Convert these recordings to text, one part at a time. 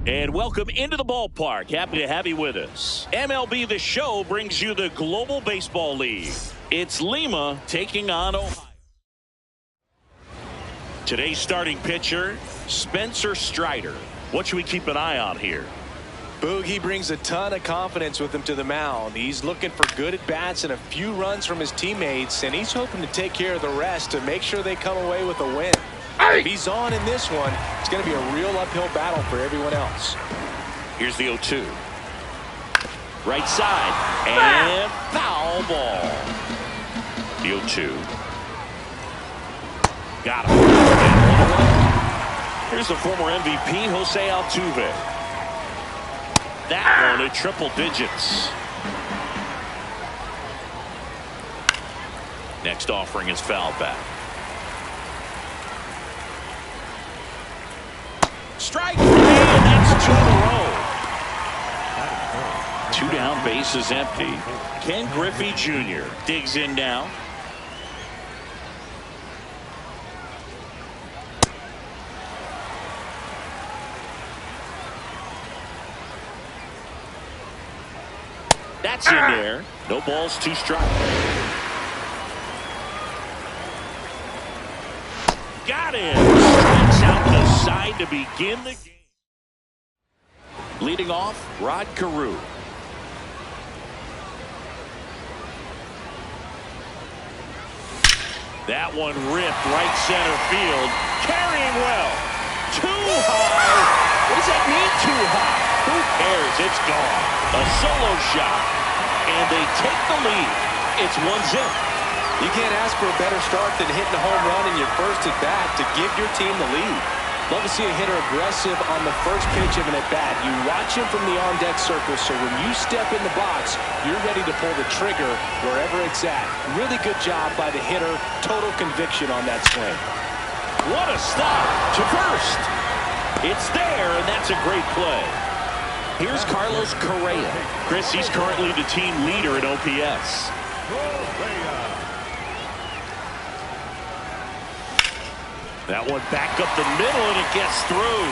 And welcome into the ballpark. Happy to have you with us. MLB The Show brings you the Global Baseball League. It's Lima taking on Ohio. Today's starting pitcher, Spencer Strider. What should we keep an eye on here? Boogie brings a ton of confidence with him to the mound. He's looking for good at-bats and a few runs from his teammates, and he's hoping to take care of the rest to make sure they come away with a win. If he's on in this one, it's going to be a real uphill battle for everyone else. Here's the 0-2. Right side. And foul ball. The 0-2. Got him. Here's the former MVP, Jose Altuve. That one at triple digits. Next offering is foul back. Strike, and that's 2 in a row. 2 down, base is empty. Ken Griffey Jr. digs in now. That's in there. No balls, 2 strikes. Got it. Strikes out the side to begin the game. Leading off, Rod Carew. That one ripped right center field. Carrying well. Too high. What does that mean, too high? Who cares? It's gone. A solo shot. And they take the lead. It's 1-0. You can't ask for a better start than hitting a home run in your first at-bat to give your team the lead. Love to see a hitter aggressive on the first pitch of an at-bat. You watch him from the on-deck circle, so when you step in the box, you're ready to pull the trigger wherever it's at. Really good job by the hitter. Total conviction on that swing. What a stop to first. It's there, and that's a great play. Here's Carlos Correa. Chris, he's currently the team leader in OPS. That one back up the middle, and it gets through.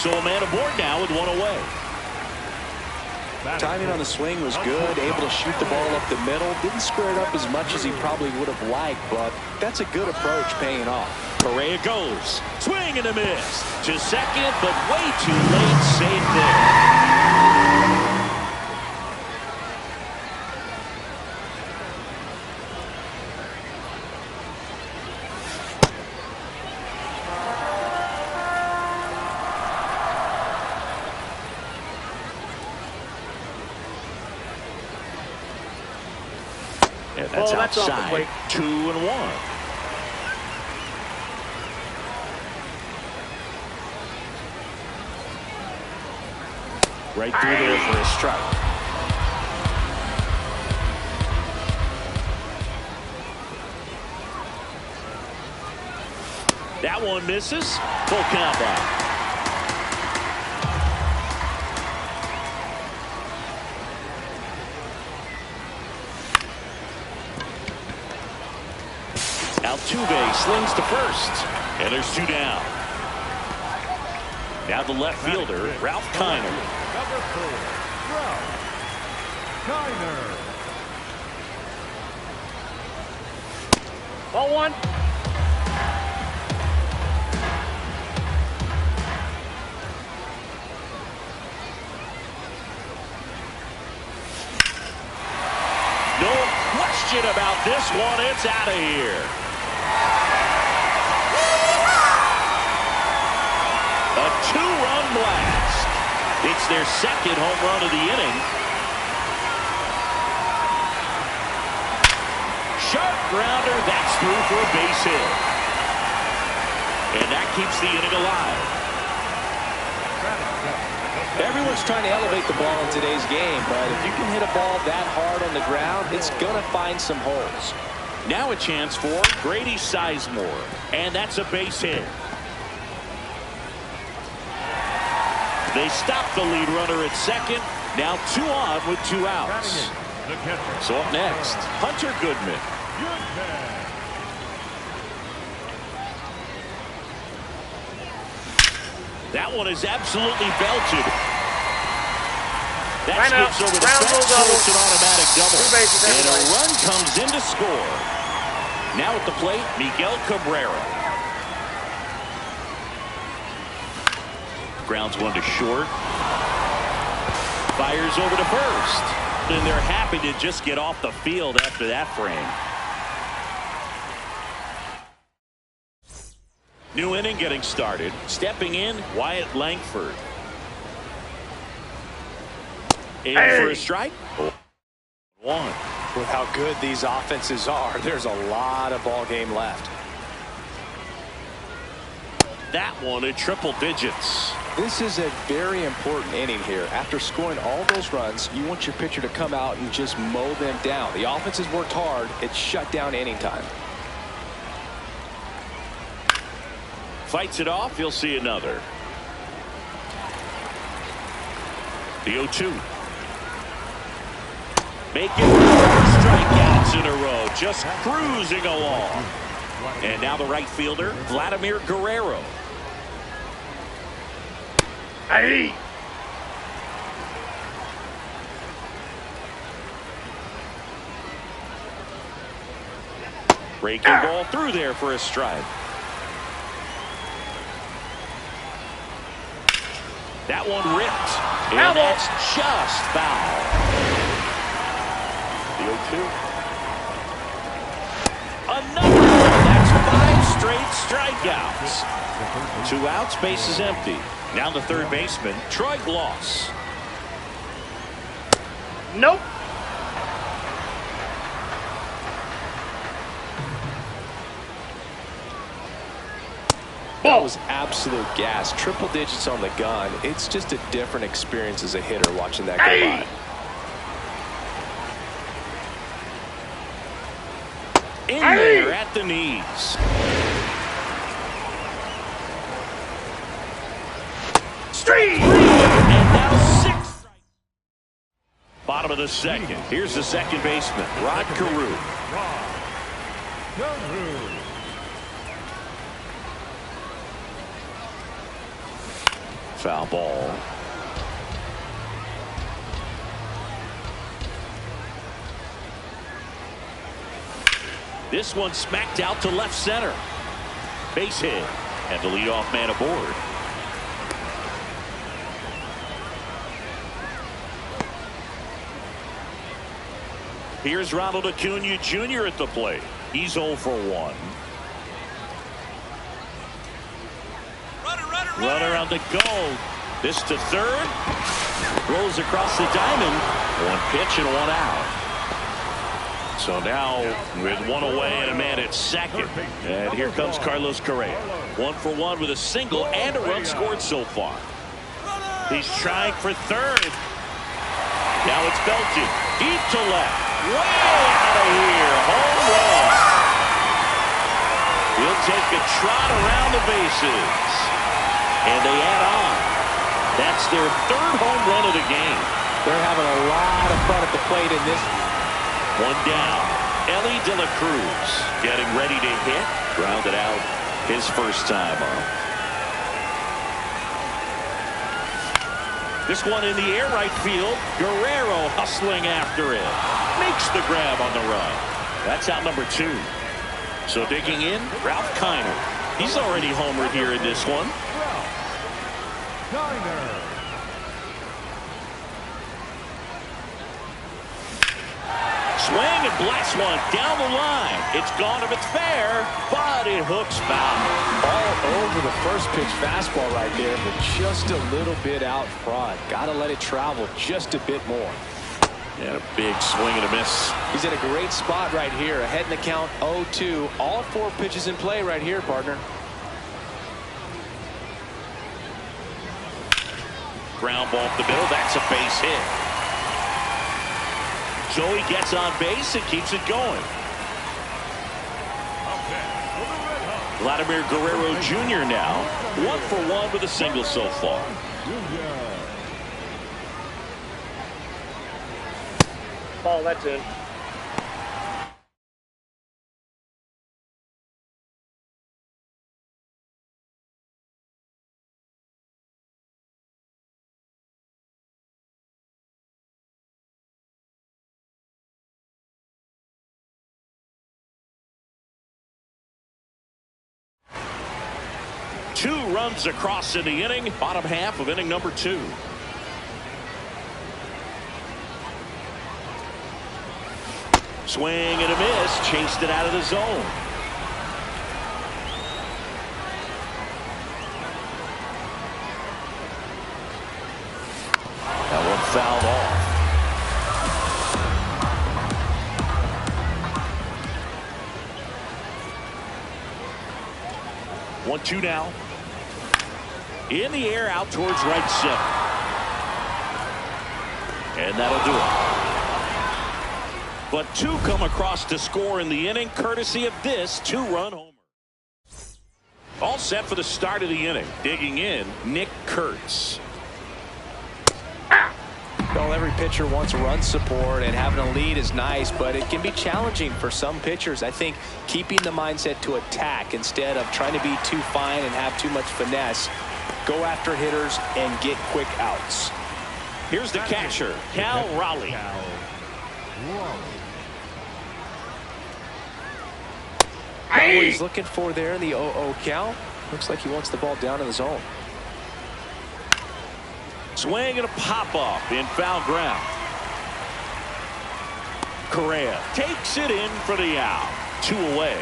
So a man aboard now with 1 away. Timing on the swing was good, able to shoot the ball up the middle. Didn't square it up as much as he probably would have liked, but that's a good approach paying off. Correa goes. Swing and a miss. To second, but way too late. Safe there. And that's outside. 2-1. Right through there for a strike. That one misses. Full count back. Altuve slings to first, and there's 2 down. Now the left fielder, Ralph Kiner. Number 4, Ralph Kiner. Ball 1. No question about this one. It's out of here. A 2-run blast. It's their second home run of the inning. Sharp grounder. That's through for a base hit. And that keeps the inning alive. Everyone's trying to elevate the ball in today's game, but if you can hit a ball that hard on the ground, it's going to find some holes. Now a chance for Grady Sizemore. And that's a base hit. They stop the lead runner at second. Now 2 on with 2 outs. So up next, Hunter Goodman. That one is absolutely belted. That Line out. skips over the Ground fence, rule so double. it's an automatic double. Two bases, And a everybody. run comes in to score. Now at the plate, Miguel Cabrera. Grounds one to short. Fires over to first. And they're happy to just get off the field after that frame. New inning getting started. Stepping in, Wyatt Langford. In for a strike. 1. With how good these offenses are, there's a lot of ball game left. That one at triple digits. This is a very important inning here. After scoring all those runs, you want your pitcher to come out and just mow them down. The offense has worked hard. It's shut down inning time. Fights it off. You'll see another. The 0-2. Making 4 strikeouts in a row. Just cruising along. And now the right fielder, Vladimir Guerrero. Hey. Breaking ball through there for a strike. That one ripped. And that's just foul. The 0-2. Another one. That's 5 straight strikeouts. 2 outs, base is empty. Now the third baseman, Troy Gloss. Nope. That was absolute gas. Triple digits on the gun. It's just a different experience as a hitter watching that go by. In there at the knees. Street. And now 6. Bottom of the second. Here's the second baseman, Rod Carew. Foul ball. This one smacked out to left center. Base hit. And the leadoff man aboard. Here's Ronald Acuna Jr. at the plate. He's 0 for 1. Runner on the go. This to third. Rolls across the diamond. 1 pitch and 1 out. So now with 1 away and a man at second. And here comes Carlos Correa. 1 for 1 with a single and a run scored so far. He's trying for third. Now it's belted. Deep to left. Way out of here. Home run. He'll take a trot around the bases. And they add on. That's their 3rd home run of the game. They're having a lot of fun at the plate in this. 1 down. Ellie De La Cruz getting ready to hit. Grounded out his first time up. This one in the air right field. Guerrero hustling after it. Makes the grab on the run. That's out number 2. So digging in, Ralph Kiner. He's already homered here in this one. Swing and blast one down the line. It's gone if it's fair, but it hooks foul. All over the first pitch fastball right there, but just a little bit out front. Got to let it travel just a bit more. And a big swing and a miss. He's in a great spot right here. Ahead in the count 0-2. All 4 pitches in play right here, partner. Ground ball up the middle. That's a base hit. Joey gets on base and keeps it going. Vladimir Guerrero Jr. now 1 for 1 with a single so far. Ball, that's in. 2 runs across in the inning. Bottom half of inning number 2. Swing and a miss. Chased it out of the zone. That one fouled off. 1-2 now. In the air out towards right center. And that'll do it. But 2 come across to score in the inning, courtesy of this 2-run homer. All set for the start of the inning. Digging in, Nick Kurtz. Well, every pitcher wants run support, and having a lead is nice, but it can be challenging for some pitchers. I think keeping the mindset to attack instead of trying to be too fine and have too much finesse. Go after hitters and get quick outs. Here's the catcher, Cal Raleigh. What he's looking for there in the 0-0 count. Looks like he wants the ball down in the zone. Swing and a pop-off in foul ground. Correa takes it in for the out. 2 away.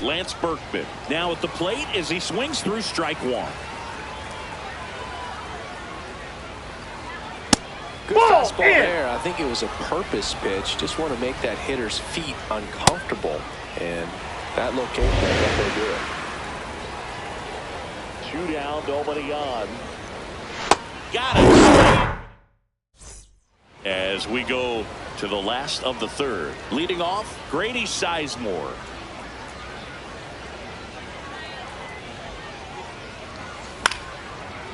Lance Berkman now at the plate as he swings through strike 1. Good fastball there. I think it was a purpose pitch. Just want to make that hitter's feet uncomfortable. And that location, that they do it. 2 down, nobody on. Got it. As we go to the last of the 3rd. Leading off, Grady Sizemore.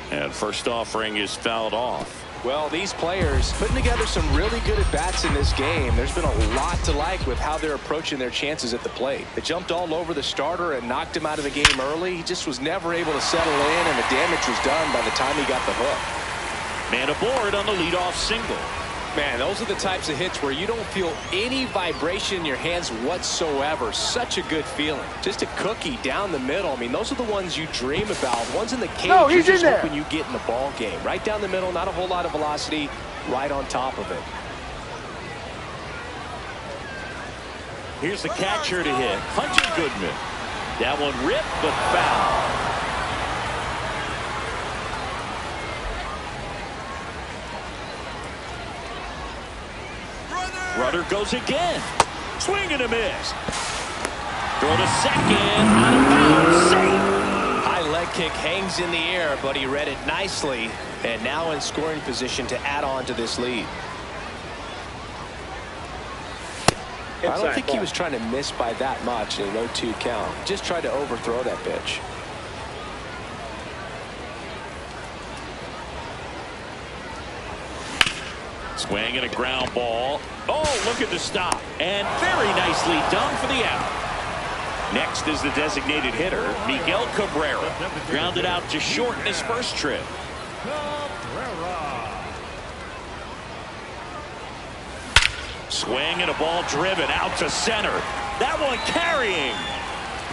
And first offering is fouled off. Well, these players putting together some really good at-bats in this game. There's been a lot to like with how they're approaching their chances at the plate. They jumped all over the starter and knocked him out of the game early. He just was never able to settle in, and the damage was done by the time he got the hook. Man aboard on the leadoff single. Man, those are the types of hits where you don't feel any vibration in your hands whatsoever. Such a good feeling. Just a cookie down the middle. I mean, those are the ones you dream about. Ones in the cage, you're just hoping you get in the ball game. Right down the middle, not a whole lot of velocity, right on top of it. Here's the catcher to hit, Hunter Goodman. That one ripped, but foul. Runner goes again. Swing and a miss. Throw to second. Out of bounds. Safe. High leg kick hangs in the air, but he read it nicely. And now in scoring position to add on to this lead. I don't think he was trying to miss by that much in an 0-2 count. Just tried to overthrow that pitch. Swing and a ground ball. Oh, look at the stop. And very nicely done for the out. Next is the designated hitter, Miguel Cabrera. Grounded out to short in his first trip. Swing and a ball driven out to center. That one carrying.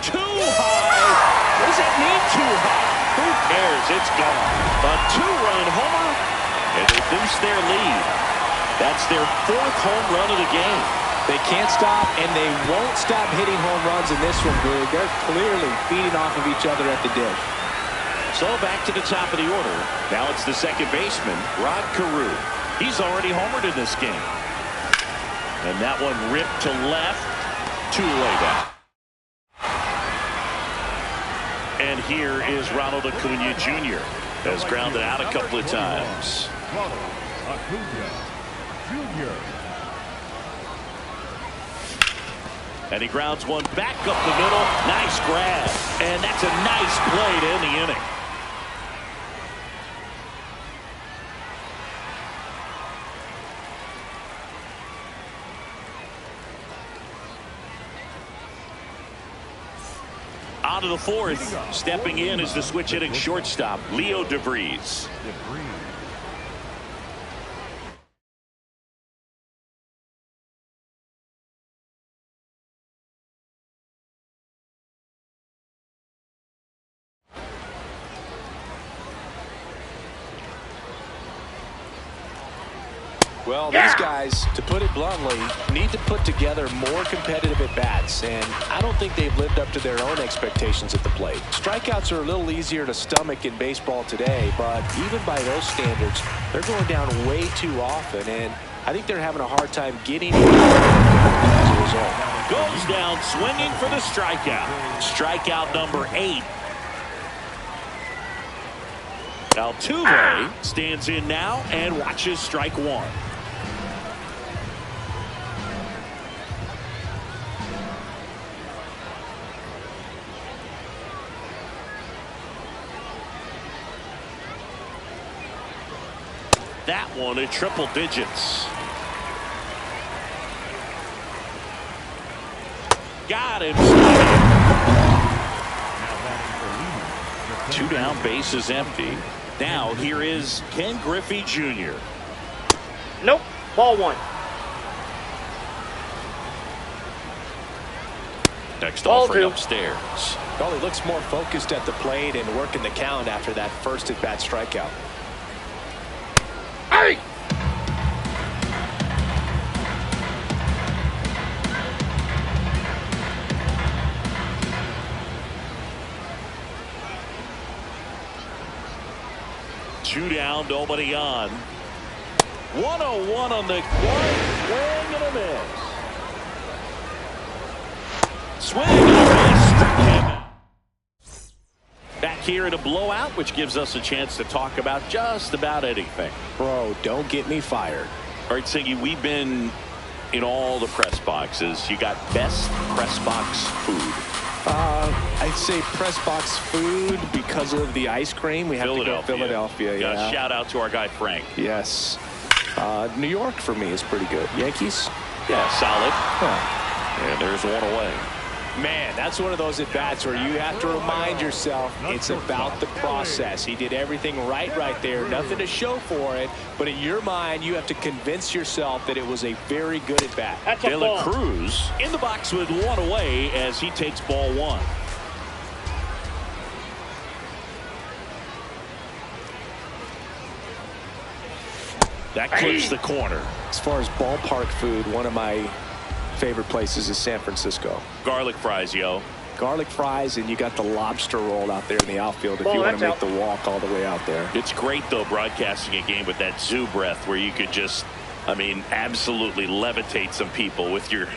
Too high. What does that mean, too high? Who cares? It's gone. A 2-run homer, and they boost their lead. That's their 4th home run of the game. They can't stop, and they won't stop hitting home runs in this one, Greg. They're clearly feeding off of each other at the dish. So back to the top of the order. Now it's the second baseman, Rod Carew. He's already homered in this game. And that one ripped to left. 2 away down. And here is Ronald Acuna Jr. has grounded out a couple of times. And he grounds one back up the middle. Nice grab. And that's a nice play to end the inning. On to the 4th. Stepping in is the switch hitting shortstop, Leo DeVries. Well, these guys, to put it bluntly, need to put together more competitive at-bats, and I don't think they've lived up to their own expectations at the plate. Strikeouts are a little easier to stomach in baseball today, but even by those standards, they're going down way too often, and I think they're having a hard time getting it as a result. Goes down swinging for the strikeout. Strikeout number 8. Altuve stands in now and watches strike 1. That one at triple digits. Got him. 2 down, bases empty. Now here is Ken Griffey Jr. Nope. Ball 1. Next Ball offering 2. upstairs. Well, he looks more focused at the plate and working the count after that first at-bat strikeout. Hey! Two down, nobody on. 101 on the one. Swing and a miss. Swing and a miss. Struck him. Back here in a blowout, which gives us a chance to talk about just about anything. Bro, don't get me fired. All right, Siggy, we've been in all the press boxes. You got best press box food. I'd say press box food because of the ice cream. We have to go Philadelphia. Yeah. Shout out to our guy Frank. Yes. New York for me is pretty good. Yankees? Yeah, solid. Huh. And there's one away. Man, that's one of those at-bats where you have to remind yourself it's about the process. He did everything right there. Nothing to show for it. But in your mind, you have to convince yourself that it was a very good at-bat. That's a De La ball. Cruz in the box with one away as he takes ball 1. That clips the corner. As far as ballpark food, one of my favorite places is San Francisco. Garlic fries, yo. Garlic fries, and you got the lobster roll out there in the outfield if Ball, you want to that's make out. the walk all the way out there. It's great, though, broadcasting a game with that zoo breath where you could just, I mean, absolutely levitate some people with your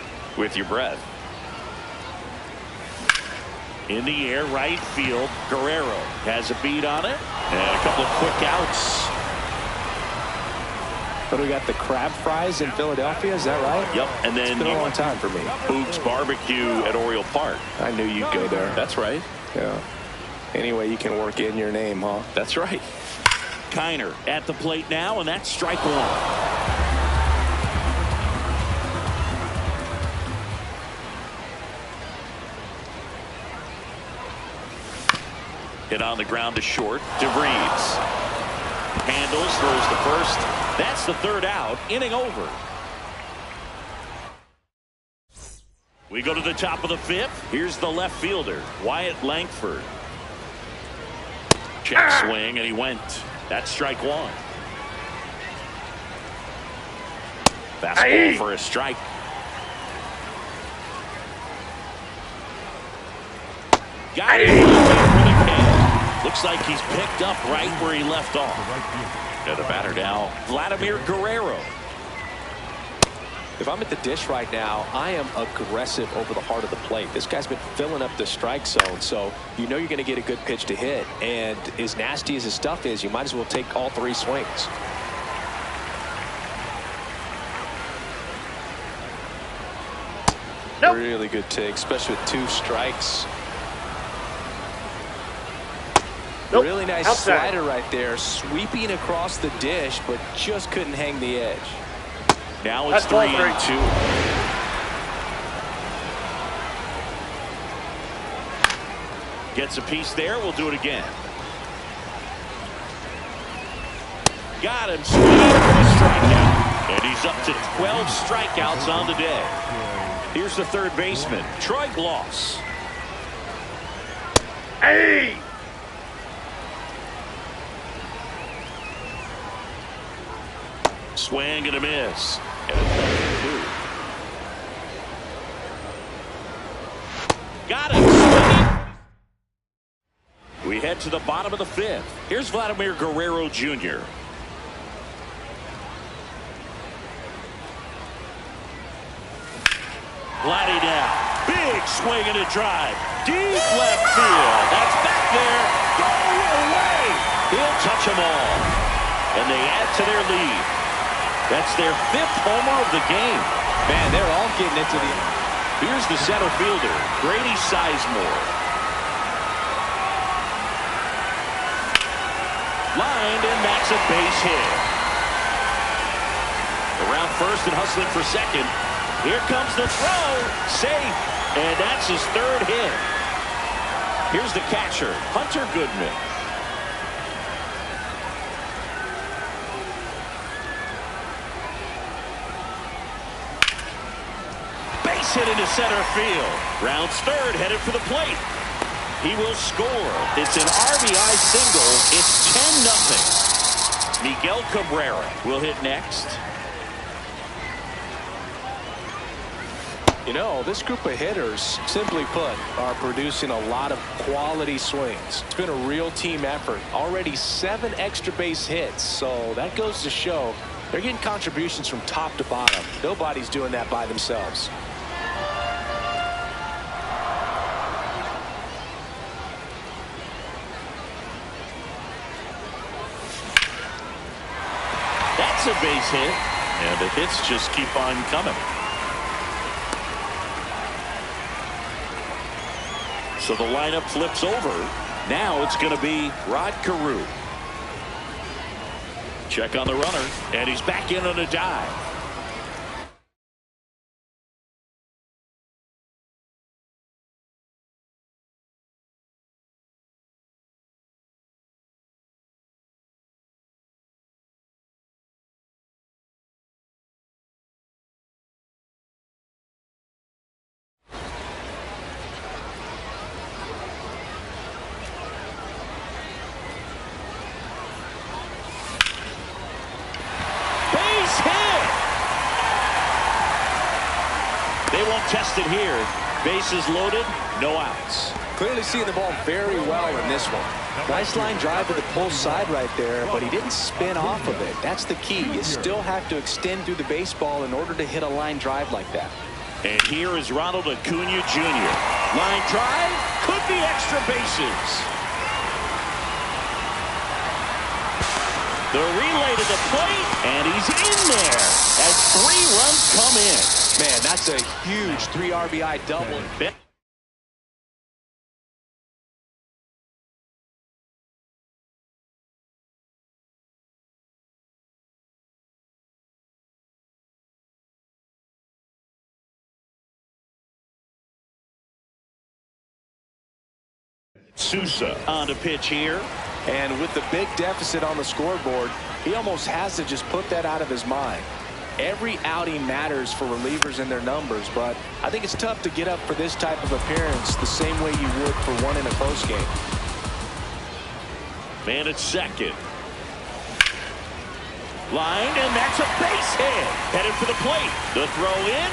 breath. In the air, right field. Guerrero has a beat on it. And a couple of quick outs. But we got the crab fries in Philadelphia, is that right? Yep, and then It's been a long time for me. Boog's Barbecue at Oriole Park. I knew you'd go there. That's right. Yeah. Anyway, you can work in your name, huh? That's right. Kiner at the plate now, and that's strike 1. Hit on the ground to short. DeVries handles, throws the first. That's the 3rd out. Inning over. We go to the top of the 5th. Here's the left fielder, Wyatt Langford. Check swing, and he went. That's strike 1. Fastball for a strike. Got it. Looks like he's picked up right where he left off. And the batter now, Vladimir Guerrero. If I'm at the dish right now, I am aggressive over the heart of the plate. This guy's been filling up the strike zone, so you know you're going to get a good pitch to hit. And as nasty as his stuff is, you might as well take all 3 swings. Nope. Really good take, especially with 2 strikes. Nope. Really nice Outside. slider right there, sweeping across the dish, but just couldn't hang the edge. Now it's That's ball 3-2. Gets a piece there. We'll do it again. Got him. Swinging for a strikeout. And he's up to 12 strikeouts on the day. Here's the 3rd baseman, Troy Gloss. Hey! Swing and a miss. And it's 2. Got it. We head to the bottom of the 5th. Here's Vladimir Guerrero Jr. Vladdy now. Big swing and a drive. Deep left field. That's back there. Go away. He'll touch them all. And they add to their lead. That's their 5th homer of the game. Man, they're all getting into the... Here's the center fielder, Grady Sizemore. Lined, and that's a base hit. Around first and hustling for second. Here comes the throw. Safe. And that's his 3rd hit. Here's the catcher, Hunter Goodman. Base hit into center field. Rounds 3rd, headed for the plate. He will score. It's an RBI single. It's 10-0. Miguel Cabrera will hit next. You know, this group of hitters, simply put, are producing a lot of quality swings. It's been a real team effort. Already 7 extra base hits, so that goes to show they're getting contributions from top to bottom. Nobody's doing that by themselves. That's a base hit, and the hits just keep on coming. So the lineup flips over. Now it's going to be Rod Carew. Check on the runner, and he's back in on a dive. They won't test it here. Bases loaded, no outs. Clearly seeing the ball very well in this one. Nice line drive to the pull side right there, but he didn't spin off of it. That's the key. You still have to extend through the baseball in order to hit a line drive like that. And here is Ronald Acuna Jr. Line drive, could be extra bases. The relay to the plate, and he's in there as 3 runs come in. Man, that's a huge 3 RBI double. Sousa on to pitch here. And with the big deficit on the scoreboard, he almost has to just put that out of his mind. Every outing matters for relievers and their numbers, but I think it's tough to get up for this type of appearance the same way you would for one in a close game. Man at second. Lined, and that's a base hit. Headed for the plate. The throw in.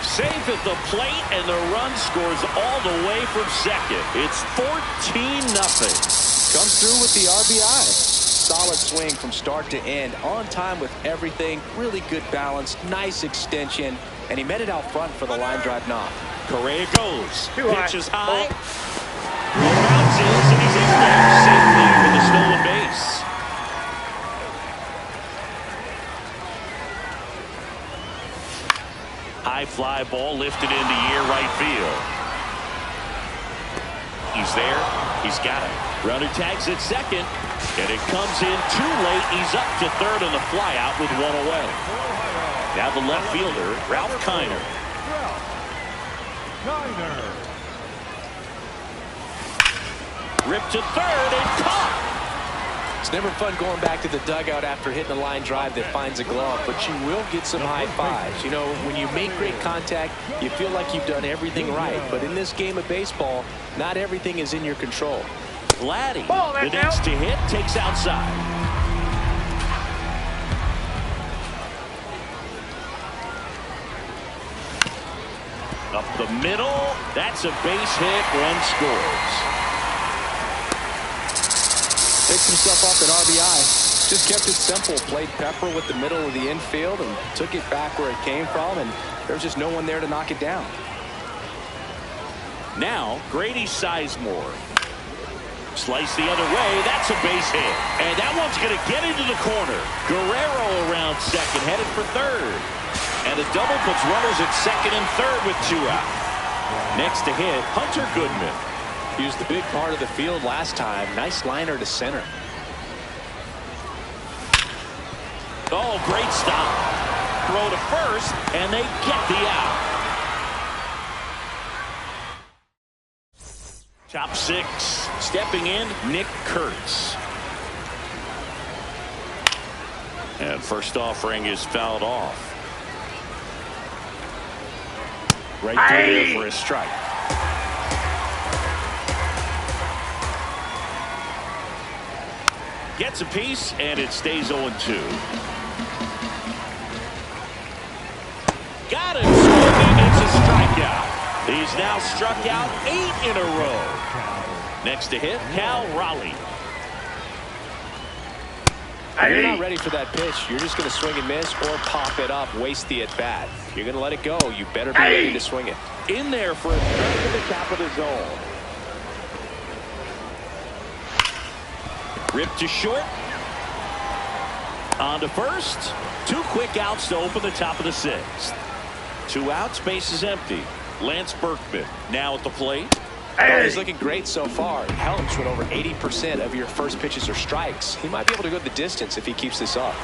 Safe at the plate, and the run scores all the way from second. It's 14-0. Comes through with the RBI. Solid swing from start to end, on time with everything, really good balance, nice extension, and he met it out front for the line drive knock. Correa goes. Pitches high. Bounces, and he's in there safely with the stolen base. High fly ball lifted into air right field. He's there. He's got it. Runner tags at second. And it comes in too late. He's up to third on the fly out with 1 away. Now the left fielder, Ralph Kiner. Ripped to third and caught. It's never fun going back to the dugout after hitting a line drive that finds a glove, but you will get some high fives. You know, when you make great contact, you feel like you've done everything right. But in this game of baseball, not everything is in your control. Vladdy, the next to hit, takes outside. Up the middle. That's a base hit. Run scores. Picks himself up an RBI. Just kept it simple. Played pepper with the middle of the infield and took it back where it came from, and there's just no one there to knock it down. Now, Grady Sizemore. Slice the other way. That's a base hit. And that one's going to get into the corner. Guerrero around second, headed for third. And a double puts runners at second and third with 2 out. Next to hit, Hunter Goodman. He was the big part of the field last time. Nice liner to center. Oh, great stop. Throw to first, and they get the out. Top 6. Stepping in, Nick Kurtz. And first offering is fouled off. Right there for a strike. Gets a piece, and it stays 0-2. Got it. It's a strikeout. He's now struck out 8 in a row. Next to hit, Cal Raleigh. If you're not ready for that pitch, you're just going to swing and miss or pop it up, waste the at-bat. If you're going to let it go, you better be ready to swing it. In there for a throw to the top of the zone. Ripped to short. On to first. 2 quick outs to open the top of the 6th. 2 outs, base is empty. Lance Berkman now at the plate. Well, he's looking great so far. It helps when over 80% of your first pitches are strikes. He might be able to go the distance if he keeps this up.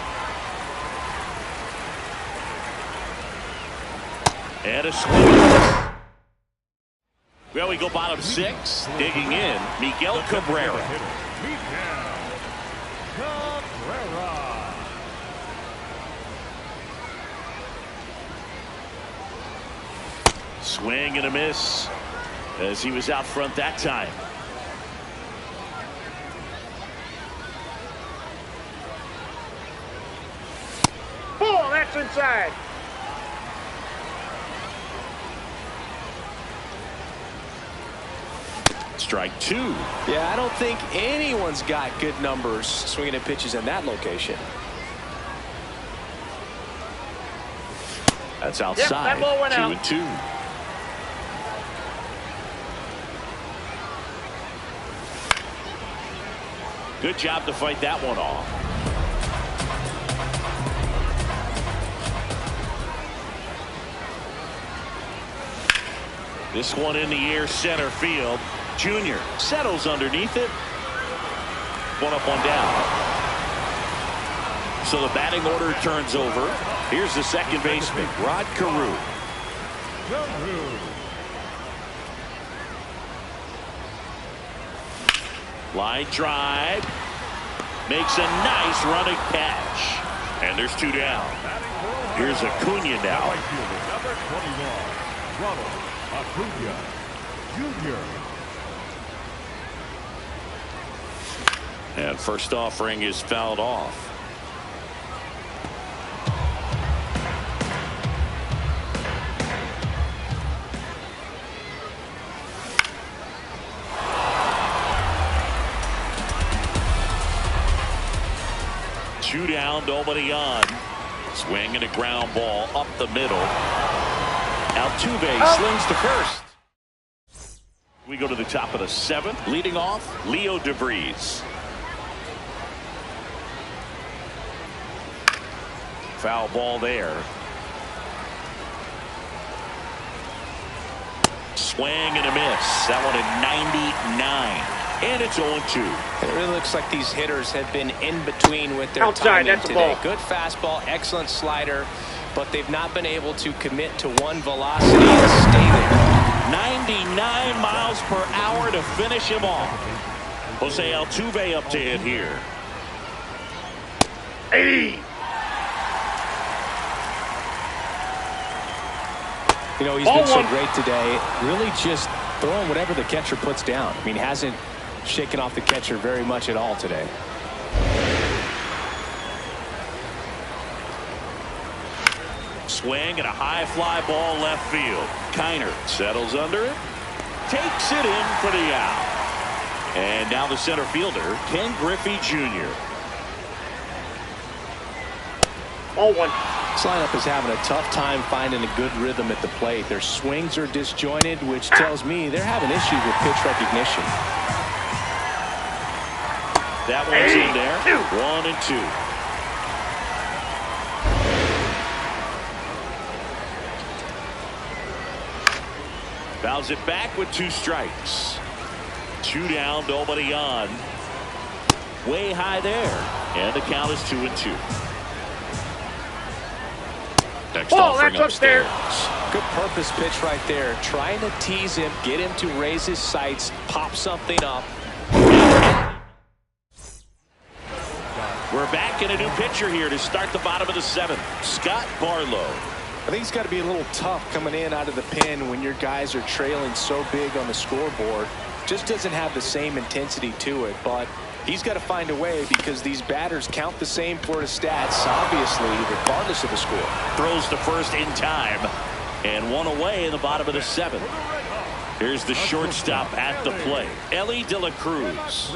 And a swing. Well, we go bottom 6. Digging in, Miguel Cabrera. Swing and a miss as he was out front that time. Ball, that's inside. Strike 2. Yeah, I don't think anyone's got good numbers swinging at pitches in that location. That's outside. Yep, that ball went out. 2-2. Good job to fight that one off. This one in the air, center field. Junior settles underneath it. One up, one down. So the batting order turns over. Here's the second baseman, Rod Carew. Line drive. Makes a nice running catch. And there's 2 down. Here's Acuna now. Number 21, Ronald Acuna Jr. And first offering is fouled off. Two down, nobody on. Swing and a ground ball up the middle. Altuve slings to first. We go to the top of the 7th. Leading off, Leo DeVries. Foul ball there. Swing and a miss. That one at 99. And it's 0-2. It really looks like these hitters have been in between with their Outside, timing that's a today. ball. Good fastball, excellent slider, but they've not been able to commit to one velocity and stay there. 99 miles per hour to finish him off. Jose Altuve up to hit here. Hey! You know, he's been so great today. Really just throwing whatever the catcher puts down. I mean, hasn't shaken off the catcher very much at all today. swing and a high fly ball left field. Kiner settles under it, takes it in for the out. And now the center fielder, Ken Griffey Jr. 0-1. This lineup is having a tough time finding a good rhythm at the plate. Their swings are disjointed, which tells me they're having issues with pitch recognition. That one's in there. 1-2. Fouls it back with 2 strikes. 2 down, nobody on. Way high there. And the count is 2-2. Next offering upstairs. Good purpose pitch right there. Trying to tease him, get him to raise his sights, pop something up. We're back in a new pitcher here to start the bottom of the 7th. Scott Barlow. I think it's got to be a little tough coming in out of the pen when your guys are trailing so big on the scoreboard. Just doesn't have the same intensity to it, but he's got to find a way because these batters count the same for his stats, obviously, regardless of the score. Throws to first in time, and 1 away in the bottom of the 7th. Here's the shortstop at the plate, Ellie De La Cruz.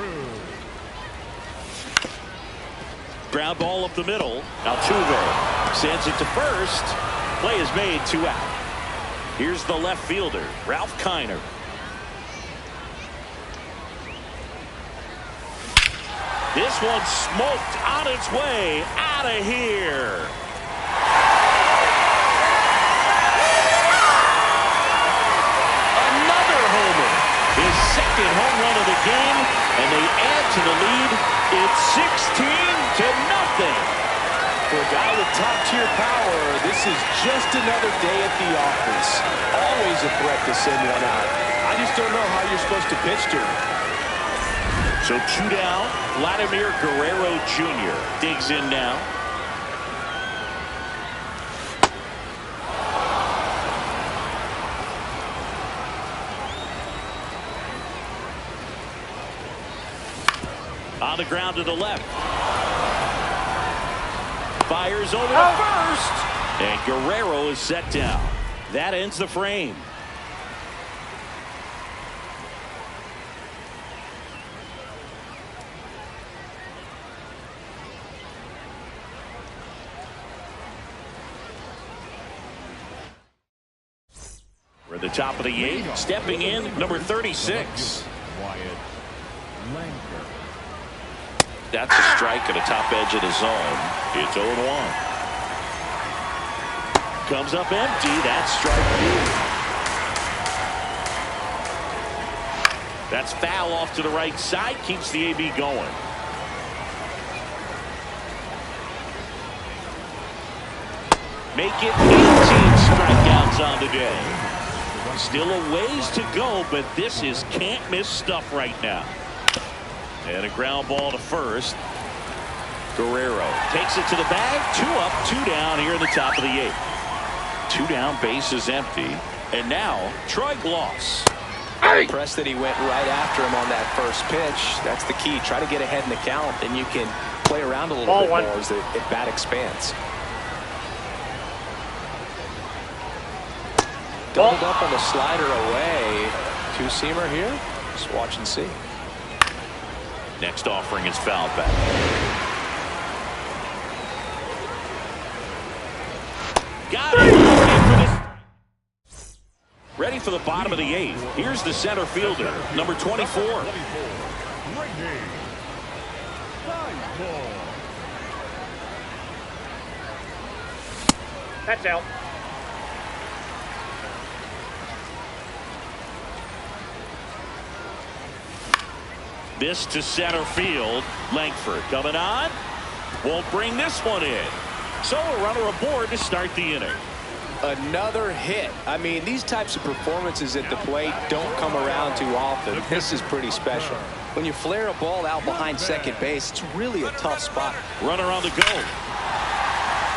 Ground ball up the middle. Altuve sends it to first. Play is made, 2 out. Here's the left fielder, Ralph Kiner. This one smoked on its way out of here. Another homer. His 2nd home run of the game, and they add to the lead. It's 16-0. For a guy with top-tier power, this is just another day at the office. Always a threat to send one out. I just don't know how you're supposed to pitch to him. So 2 down. Vladimir Guerrero Jr. digs in now. On the ground to the left. Fires over to first. And Guerrero is set down. That ends the frame. We're at the top of the 8th. Stepping in, number 36. That's a strike at the top edge of the zone. It's 0-1. Comes up empty. That's strike 2. That's foul off to the right side. Keeps the AB going. Make it 18 strikeouts on the day. Still a ways to go, but this is can't miss stuff right now. And a ground ball to first. Guerrero takes it to the bag. 2 up, 2 down here in the top of the 8th. 2 down, base is empty. And now Troy Gloss. Impressed that he went right after him on that first pitch. That's the key. Try to get ahead in the count, and you can play around a little bit more as the at-bat expands. Doubled up on the slider away. 2-seamer here. Just watch and see. Next offering is fouled back. Got it. Ready for the bottom of the 8th. Here's the center fielder, number 24. That's out. This to center field. Langford coming on. Won't bring this one in. So a runner aboard to start the inning. Another hit. I mean, these types of performances at the plate don't come around too often. This is pretty special. When you flare a ball out behind second base, it's really a tough spot. Runner on the go.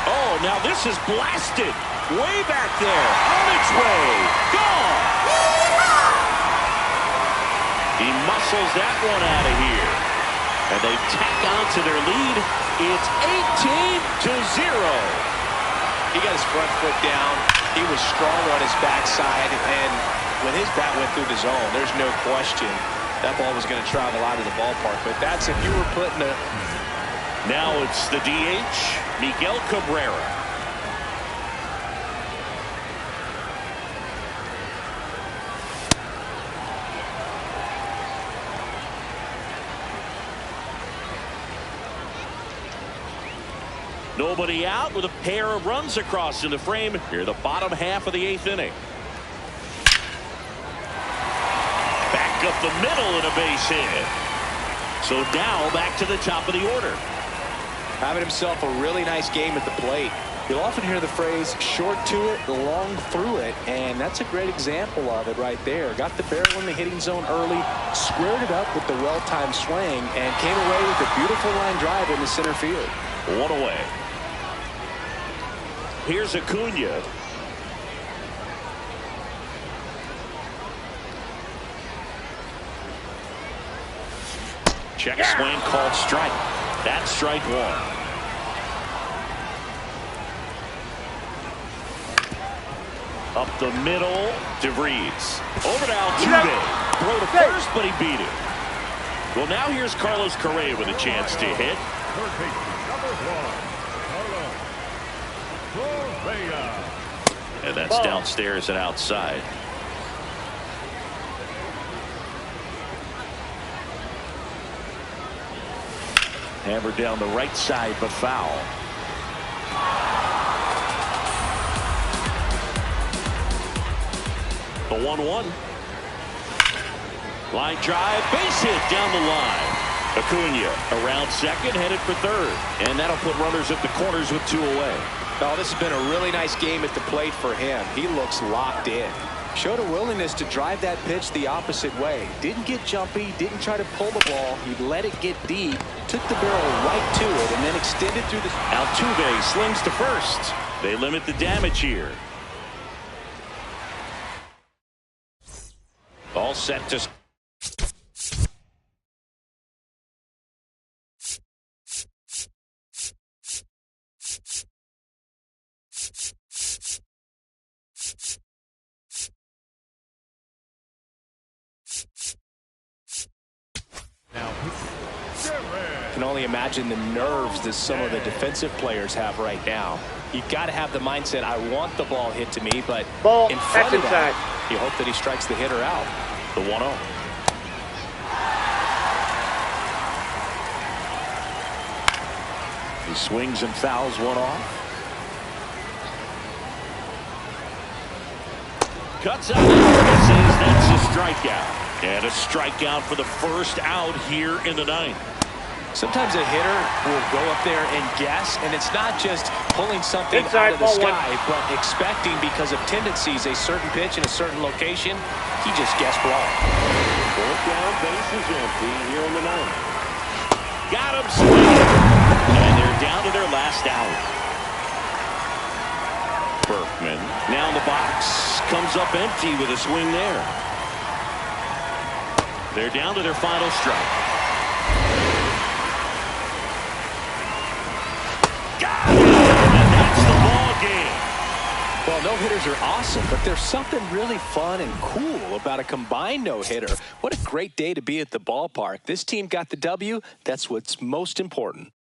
Oh, now this is blasted. Way back there. On its way. Gone. He muscles that one out of here. And they tack on to their lead. It's 18-0. He got his front foot down. He was strong on his backside, and when his bat went through the zone, there's no question that ball was going to travel out of the ballpark. But that's if you were putting a... Now it's the DH, Miguel Cabrera. Nobody out with a pair of runs across in the frame here, the bottom half of the 8th inning. Back up the middle and a base hit. So now back to the top of the order. Having himself a really nice game at the plate. You'll often hear the phrase short to it, long through it, and that's a great example of it right there. Got the barrel in the hitting zone early, squared it up with the well-timed swing, and came away with a beautiful line drive in the center field. One away. Here's Acuna. Check swing called strike. That's strike one. Up the middle, DeVries. Over to Altuve. Throw to first, but he beat it. Well, now here's Carlos Correa with a chance to hit. Third baseman, number 1, Carlos Correa. And that's downstairs and outside. Hammered down the right side, but foul. The 1-1. Line drive, base hit down the line. Acuna around second, headed for third. And that'll put runners at the corners with 2 away. Oh, this has been a really nice game at the plate for him. He looks locked in. Showed a willingness to drive that pitch the opposite way. Didn't get jumpy, didn't try to pull the ball. He let it get deep, took the barrel right to it, and then extended through the... Altuve slings to first. They limit the damage here. All set to... Can only imagine the nerves that some of the defensive players have right now. You've got to have the mindset, I want the ball hit to me, but in front of that, you hope that he strikes the hitter out. The 1-0. He swings and fouls one off. Cuts out and says that's a strikeout. And a strikeout for the first out here in the 9th. Sometimes a hitter will go up there and guess, and it's not just pulling something Inside, out of the sky, 1. but expecting because of tendencies a certain pitch in a certain location. He just guessed wrong. Fourth down, base is empty here in the 9th. Got him swinging. And they're down to their last out. Berkman now in the box, comes up empty with a swing there. They're down to their final strike. Got it! And that's the ball game. Well, no-hitters are awesome, but there's something really fun and cool about a combined no-hitter. What a great day to be at the ballpark. This team got the W. That's what's most important.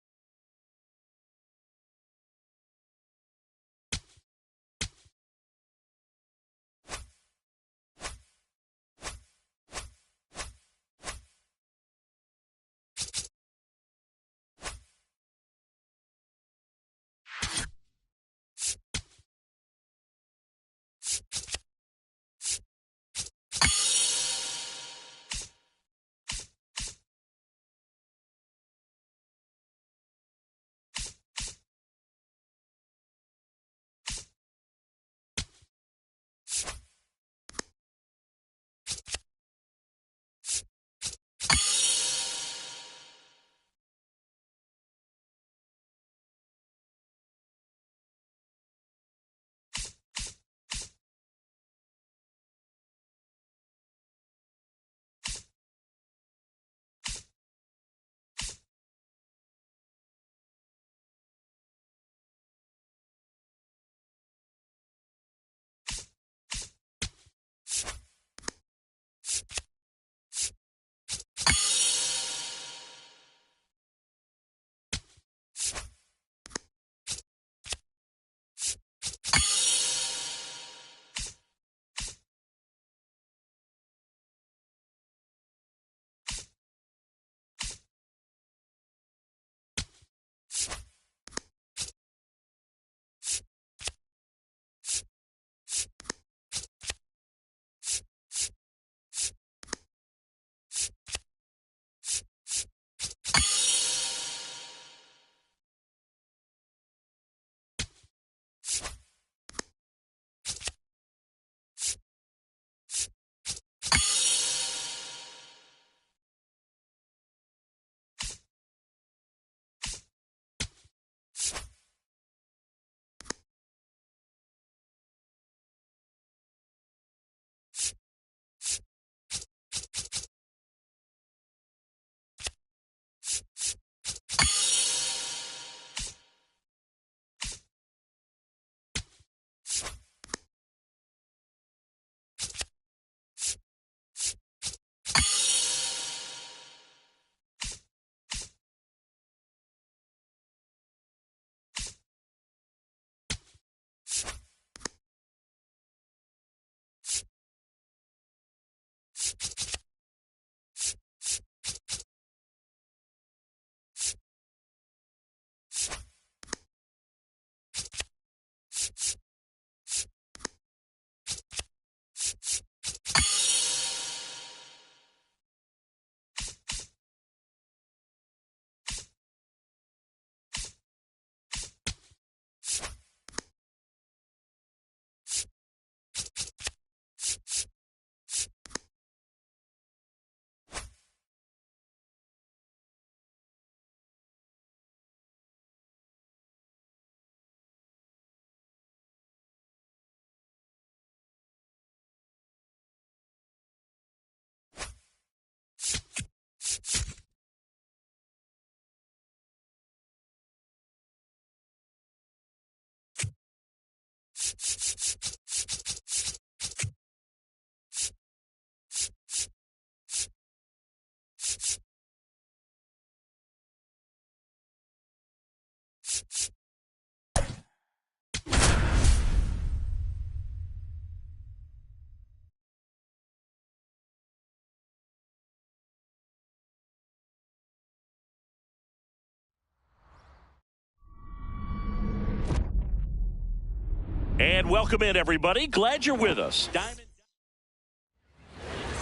And welcome in, everybody. Glad you're with us.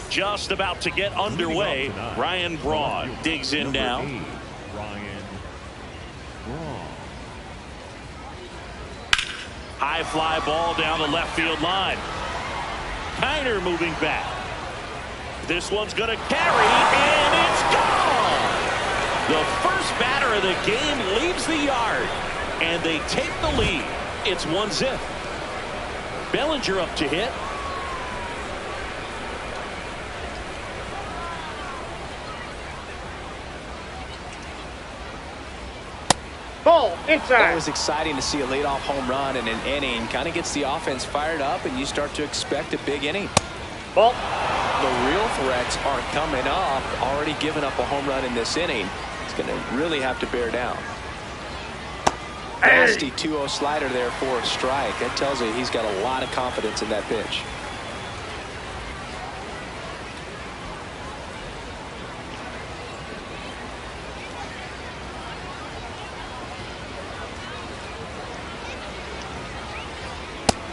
Just about to get underway. Ryan Braun digs in now. Ryan Braun. High fly ball down the left field line. Kiner moving back. This one's going to carry, and it's gone. The first batter of the game leaves the yard, and they take the lead. It's 1-0. Bellinger up to hit. Ball inside. Always exciting to see a leadoff home run in an inning. Kind of gets the offense fired up, and you start to expect a big inning. Ball. The real threats aren't coming up. Already given up a home run in this inning. It's going to really have to bear down. Nasty 2-0 slider there for a strike. That tells you he's got a lot of confidence in that pitch.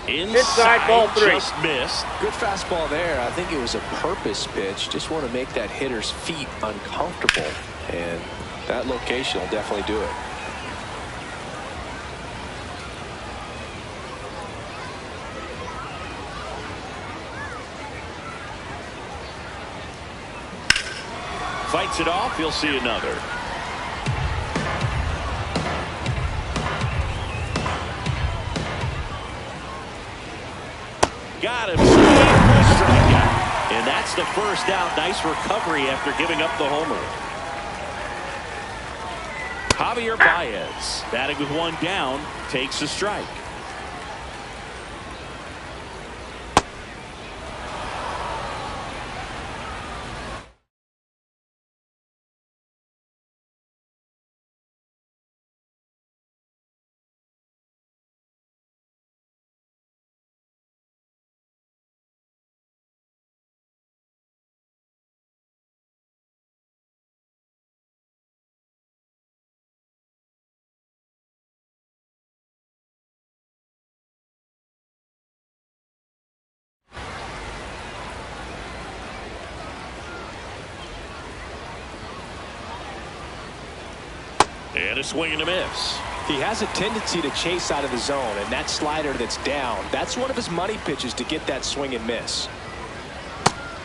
Inside ball 3. Just missed. Good fastball there. I think it was a purpose pitch. Just want to make that hitter's feet uncomfortable. And that location will definitely do it. Fights it off. He'll see another. Got him. Strikeout. And that's the first out. Nice recovery after giving up the homer. Javier Baez batting with one down takes a strike. And a swing and a miss. He has a tendency to chase out of the zone, and that slider that's down, that's one of his money pitches to get that swing and miss.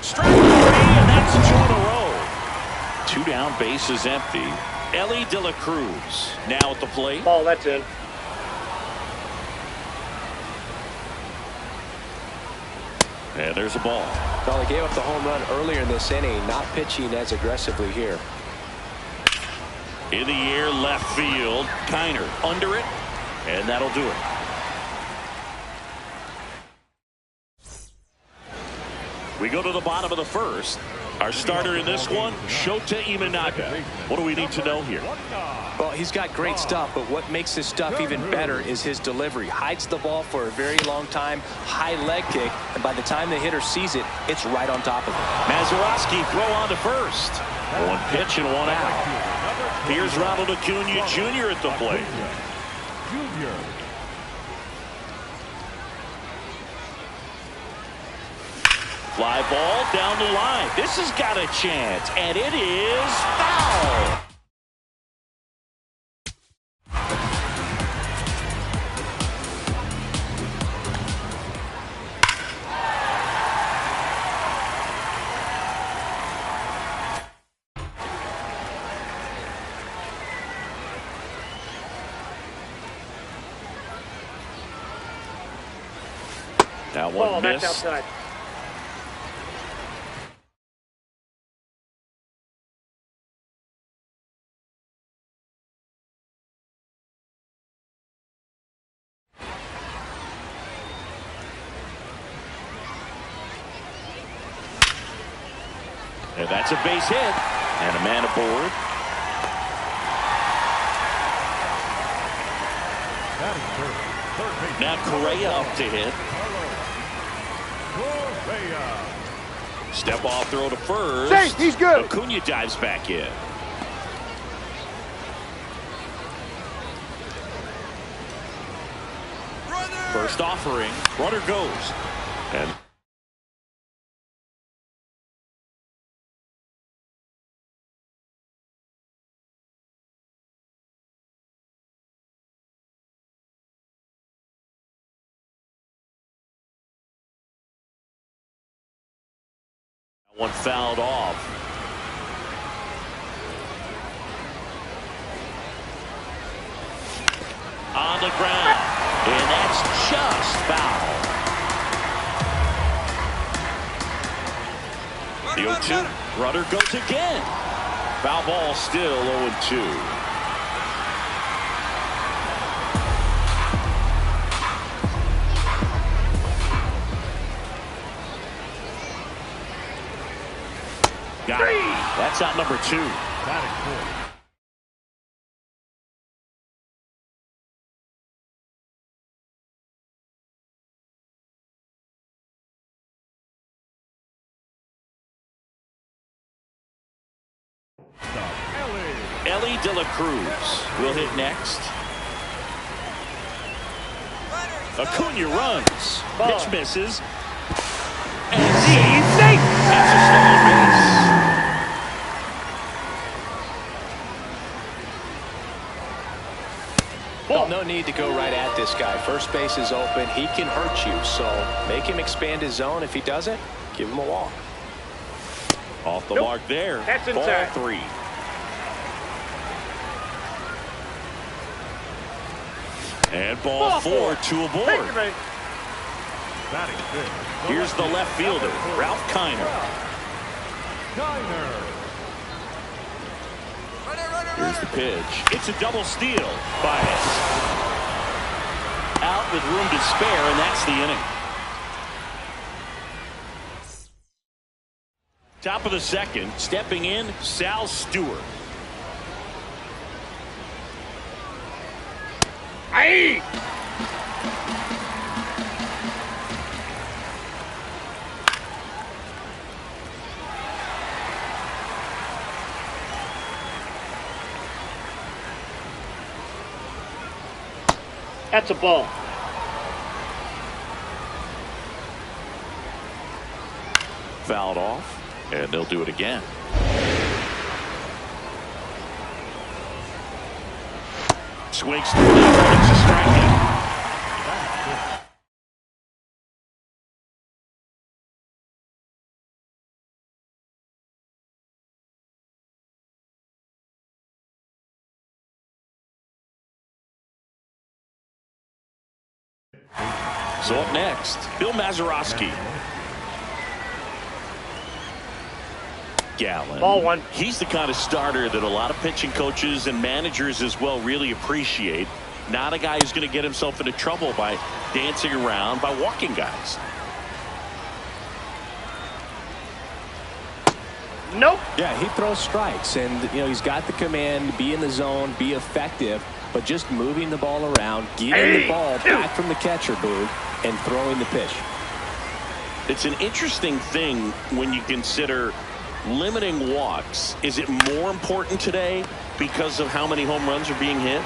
Strike 3, and that's 2 in a row. 2 down, base is empty. Ellie De La Cruz now at the plate. Ball, that's in. And there's a ball. Well, he gave up the home run earlier in this inning, not pitching as aggressively here. In the air, left field. Kiner under it, and that'll do it. We go to the bottom of the first. Our starter in this one, Shota Imanaga. What do we need to know here? Well, he's got great stuff, but what makes his stuff even better is his delivery. Hides the ball for a very long time, high leg kick, and by the time the hitter sees it, it's right on top of him. Mazeroski throw on to first. One pitch and one out. Here's Ronald Acuna Jr. at the plate. Fly ball down the line. This has got a chance, and it is foul. Now one miss. That's outside. And that's a base hit. And a man aboard. Now Correa up to hit. Step off throw to first. Safe, he's good. Acuna dives back in. First offering. Runner goes. And one fouled off. On the ground. And that's just foul. The 0-2. Runner goes again. Foul ball still 0-2. Got it. That's out number 2. Batting fourth. Mlb De Cruz will hit next. Acuna runs. Pitch misses. And safe. That's a stolen base. Well, no need to go right at this guy. First base is open. He can hurt you, so make him expand his zone. If he doesn't, give him a walk. Off the mark there. That's inside. Ball 3. And ball 4, 2 aboard. Batting fifth. Here's the left fielder, Ralph Kiner. Here's the pitch. It's a double steal. Bias. Out with room to spare, and that's the inning. Top of the second, stepping in, Sal Stewart. Aye. That's a ball. Fouled off, and they'll do it again. Swings through left, it's a strikeout. So up next, Bill Mazeroski. Gallen. Ball 1. He's the kind of starter that a lot of pitching coaches and managers as well really appreciate. Not a guy who's going to get himself into trouble by dancing around, by walking guys. Nope. Yeah, he throws strikes, and he's got the command, be in the zone, be effective, but just moving the ball around, getting the ball back from the catcher booth, and throwing the pitch. It's an interesting thing when you consider limiting walks. Is it more important today because of how many home runs are being hit?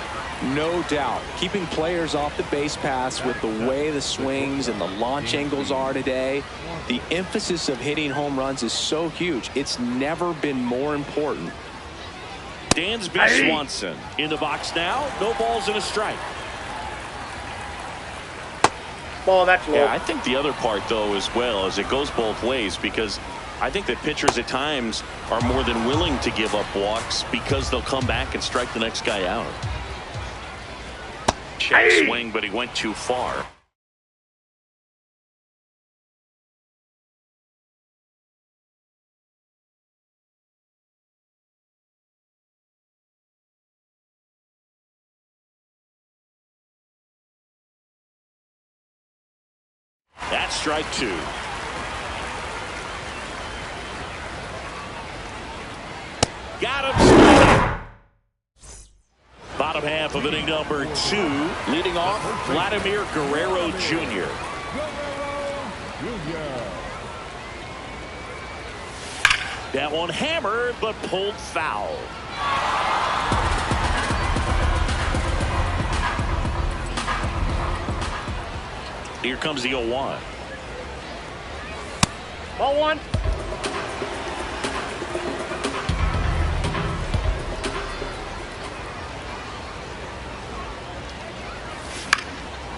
No doubt. Keeping players off the base paths with the way the swings and the launch angles are today, the emphasis of hitting home runs is so huge. It's never been more important. Dansby Swanson in the box now. No balls and a strike. Ball, that's low. Yeah, I think the other part, though, as well, is it goes both ways, because I think that pitchers at times are more than willing to give up walks because they'll come back and strike the next guy out. Check swing, but he went too far. That's strike 2. Got him. Bottom half of inning number 2. Leading off, Vladimir Guerrero Jr. That one hammered, but pulled foul. Here comes the 0-1. Ball one.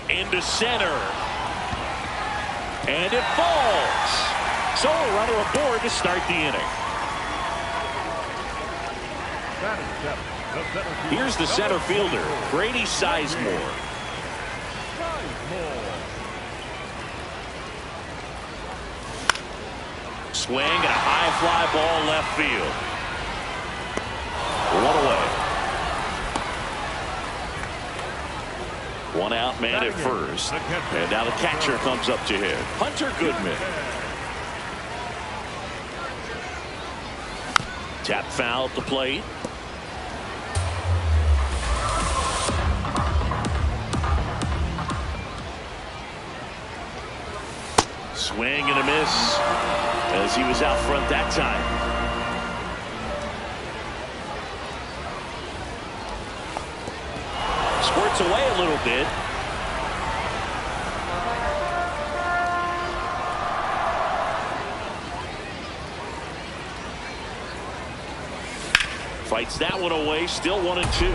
Into center. And it falls. So a runner aboard to start the inning. Here's the center fielder, Brady Sizemore. Swing and a high fly ball left field. 1 away. 1 out, man at first. And now the catcher comes up to hit. Hunter Goodman. Tap foul at the plate. Swing and a miss as he was out front that time. Squirts away a little bit. Fights that one away, still 1-2.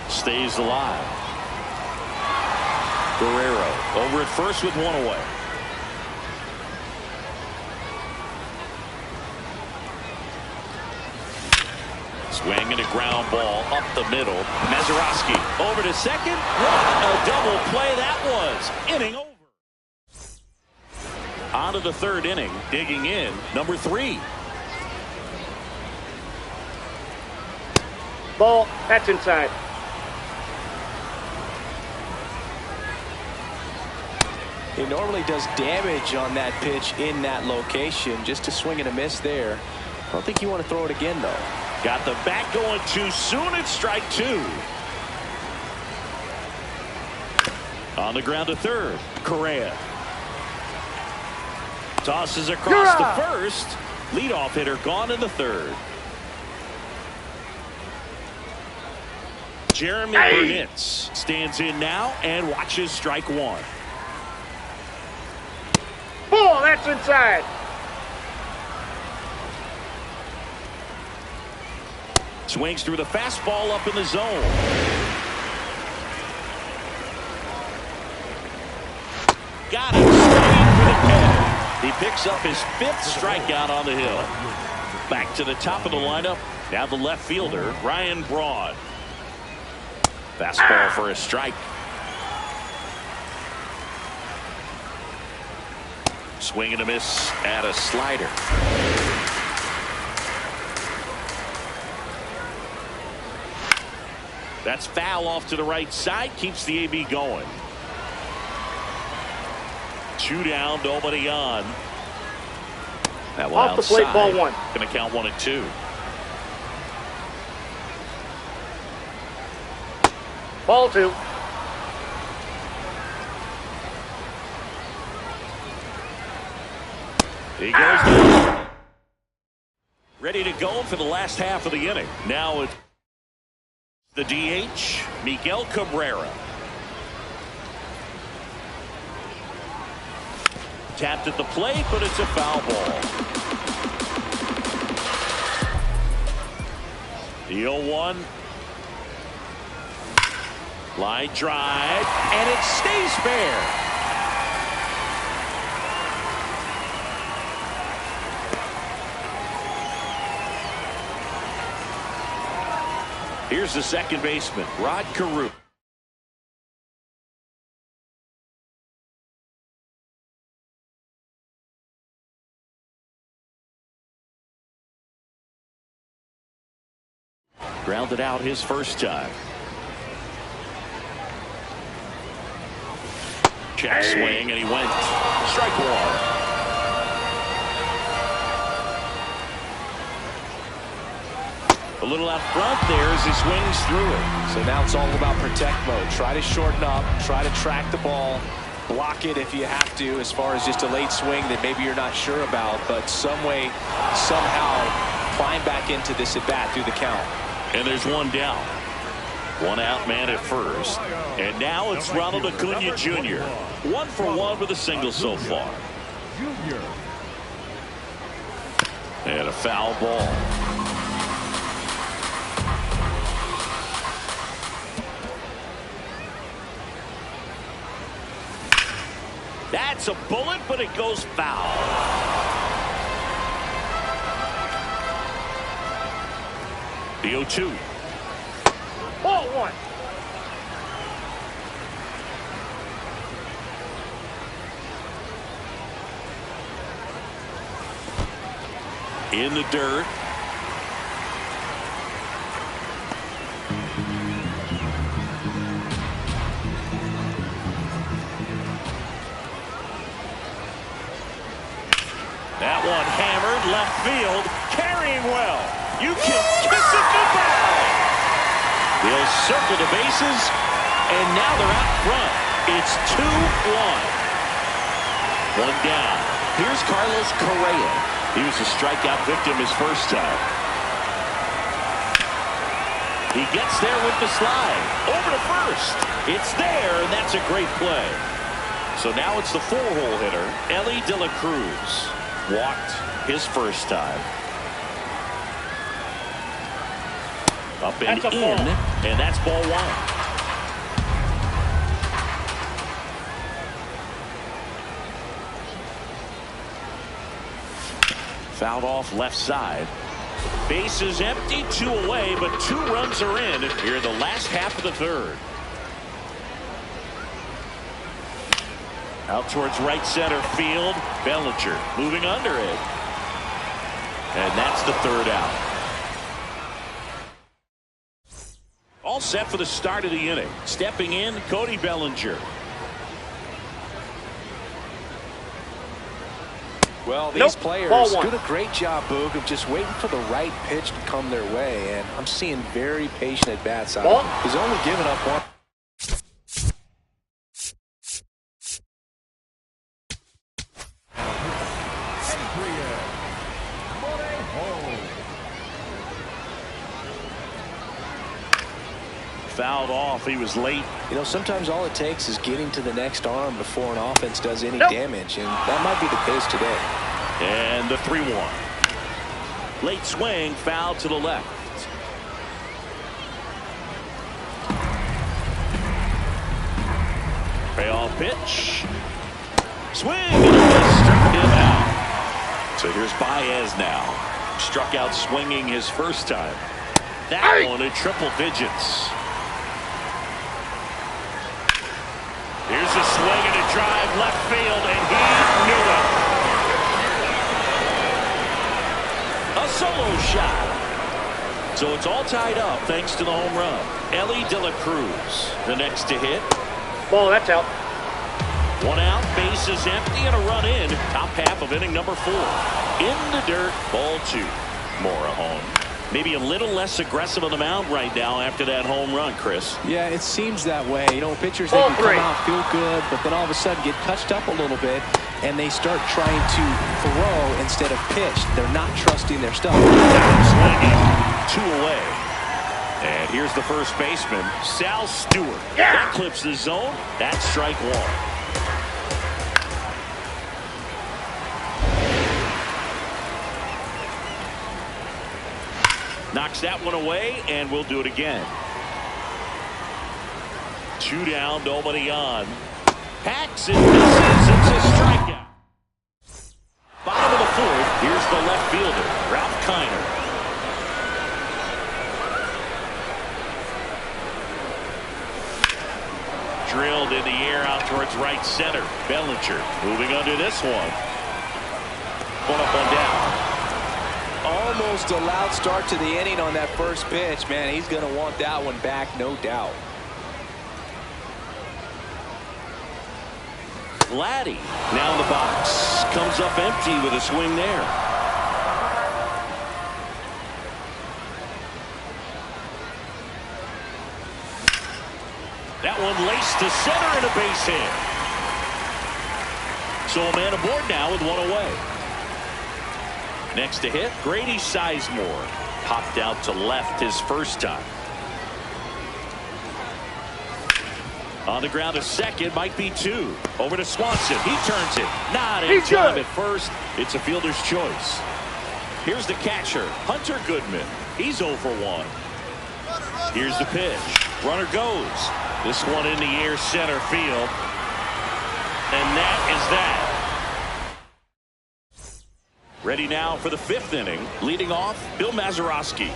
Stays alive. Guerrero over at first with 1 away. Swing and a ground ball up the middle. Mazeroski over to second. What a double play that was. Inning over. On to the 3rd inning. Digging in, number 3. Ball. That's inside. He normally does damage on that pitch in that location. Just a swing and a miss there. I don't think you want to throw it again, though. Got the bat going too soon. It's strike 2. On the ground to third. Correa. Tosses across the first. Leadoff hitter gone in the 3rd. Jeremy Burnitz stands in now and watches strike 1. Ball. That's inside. Swings through the fastball up in the zone. Got it. Straight for the catch. He picks up his 5th strikeout on the hill. Back to the top of the lineup. Now the left fielder, Ryan Braun. Fastball for a strike. Swing and a miss at a slider. That's foul off to the right side. Keeps the AB going. 2 down, nobody on. That one off the plate, outside. ball 1. Going to count 1-2. Ball 2. He goes down. Ready to go for the last half of the inning. Now it's the DH, Miguel Cabrera. Tapped at the plate, but it's a foul ball. The 0-1. Line drive, and it stays fair. Here's the second baseman, Rod Carew. Grounded out his first time. Check swing, and he went strike 1. A little out front there as he swings through it. So now it's all about protect mode. Try to shorten up, try to track the ball, block it if you have to, as far as just a late swing that maybe you're not sure about, but some way, somehow climb back into this at bat through the count. And there's one down. One out man at first. And now it's Ronald Acuna Jr. 1 for 1 with a single so far. Junior. And a foul ball. That's a bullet, but it goes foul. The 0-2. Ball 1. In the dirt. That one hammered left field, carrying well. You can kiss it goodbye. They'll circle the bases, and now they're out front. It's 2-1. One down. Here's Carlos Correa. He was a strikeout victim his first time. He gets there with the slide. Over to first. It's there, and that's a great play. So now it's the 4-hole hitter, Mlb De Cruz. Walked his first time. Up and That's a in, ball. and that's ball 1. Fouled off left side. Base is empty, 2 away, but 2 runs are in here in the last half of the third. Out towards right center field. Bellinger moving under it. And that's the 3rd out. All set for the start of the inning. Stepping in, Cody Bellinger. Well, these Ball players 1. do a great job, Boog, of just waiting for the right pitch to come their way. And I'm seeing very patient at-bats out of him. He's only given up 1. Fouled off. He was late. You know, sometimes all it takes is getting to the next arm before an offense does any damage, and that might be the case today. And the 3-1. Late swing, foul to the left. Payoff pitch. Swing, and struck him out. So here's Baez now. Struck out swinging his first time. That one in triple digits. Here's a swing and a drive left field, and he knew it. A solo shot. So it's all tied up thanks to the home run. Mlb De Cruz, the next to hit. Ball, that's out. 1 out, base is empty, and a run in. Top half of inning number 4. In the dirt, ball 2. Mora home. Maybe a little less aggressive on the mound right now after that home run, Chris. Yeah, it seems that way. You know, pitchers, they can come out, feel good, but then all of a sudden get touched up a little bit, and they start trying to throw instead of pitch. They're not trusting their stuff. Swinging, 2 away. And here's the first baseman, Sal Stewart. Yeah. That clips the zone. That's strike 1. Knocks that one away, and we'll do it again. 2 down, nobody on. Hacks it, misses, it's a strikeout. Bottom of the 4th, here's the left fielder, Ralph Kiner. Drilled in the air out towards right center. Bellinger moving under this one. 1 up, 1 down. Almost a loud start to the inning on that first pitch. Man, he's going to want that one back, no doubt. Vladdy now in the box. Comes up empty with a swing there. That one laced to center and a base hit. So a man aboard now with 1 away. Next to hit, Grady Sizemore. Popped out to left his first time. On the ground to second, might be two. Over to Swanson. He turns it. Not in time at first. It's a fielder's choice. Here's the catcher, Hunter Goodman. He's 0 for 1. Here's the pitch. Runner goes. This one in the air, center field. And that is that. Ready now for the 5th inning. Leading off, Bill Mazeroski.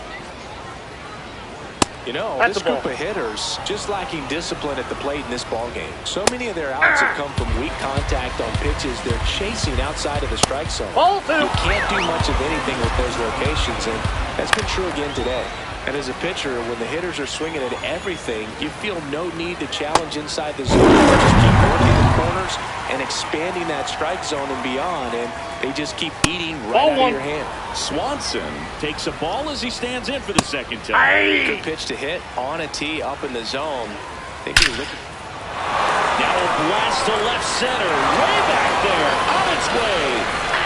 You know, this group of hitters just lacking discipline at the plate in this ballgame. So many of their outs have come from weak contact on pitches they're chasing outside of the strike zone. You can't do much of anything with those locations, and that's been true again today. And as a pitcher, when the hitters are swinging at everything, you feel no need to challenge inside the zone. Just keep working the corners and expanding that strike zone and beyond, and they just keep eating right out of your hand. Swanson takes a ball as he stands in for the second time. Good pitch to hit on a tee up in the zone. Now a blast to left center, way back there, on its way,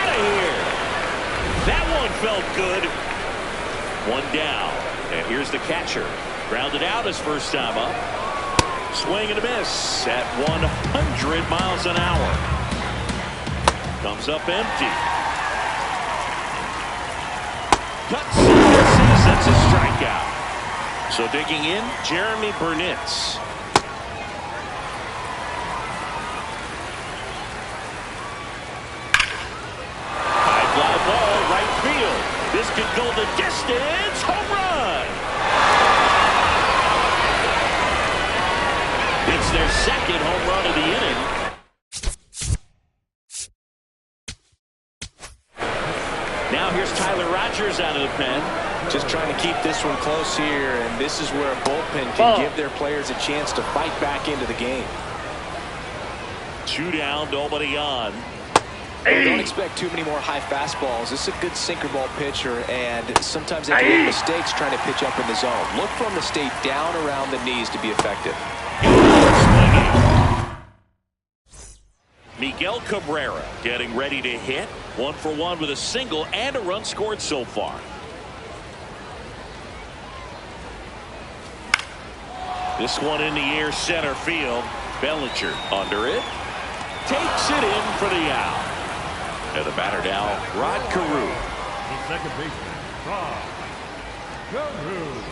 out of here. That one felt good. One down. And here's the catcher. Grounded out his first time up. Swing and a miss at 100 miles an hour. Comes up empty. Cuts misses. That's a strikeout. So digging in, Jeremy Burnitz. High fly ball, right field. This could go the distance. Home run. It's their second home run of the inning. Now here's Tyler Rogers out of the pen. Just trying to keep this one close here, and this is where a bullpen can give their players a chance to fight back into the game. 2 down, nobody on. Don't expect too many more high fastballs. This is a good sinker ball pitcher, and sometimes they can make mistakes trying to pitch up in the zone. Look for him to stay down around the knees to be effective. Miguel Cabrera getting ready to hit. 1 for 1 with a single and a run scored so far. This one in the air, center field. Bellinger under it. Takes it in for the out. And the batter now, Rod Carew. The second baseman, Rod Carew.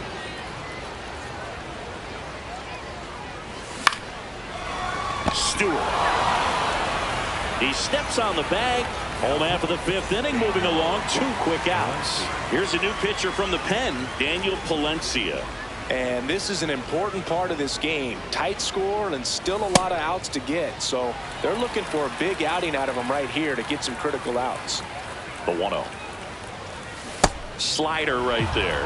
Stewart. He steps on the bag. Home after the 5th inning, moving along. 2 quick outs. Here's a new pitcher from the pen, Daniel Palencia. And this is an important part of this game. Tight score and still a lot of outs to get. So they're looking for a big outing out of them right here to get some critical outs. The 1-0. Slider right there.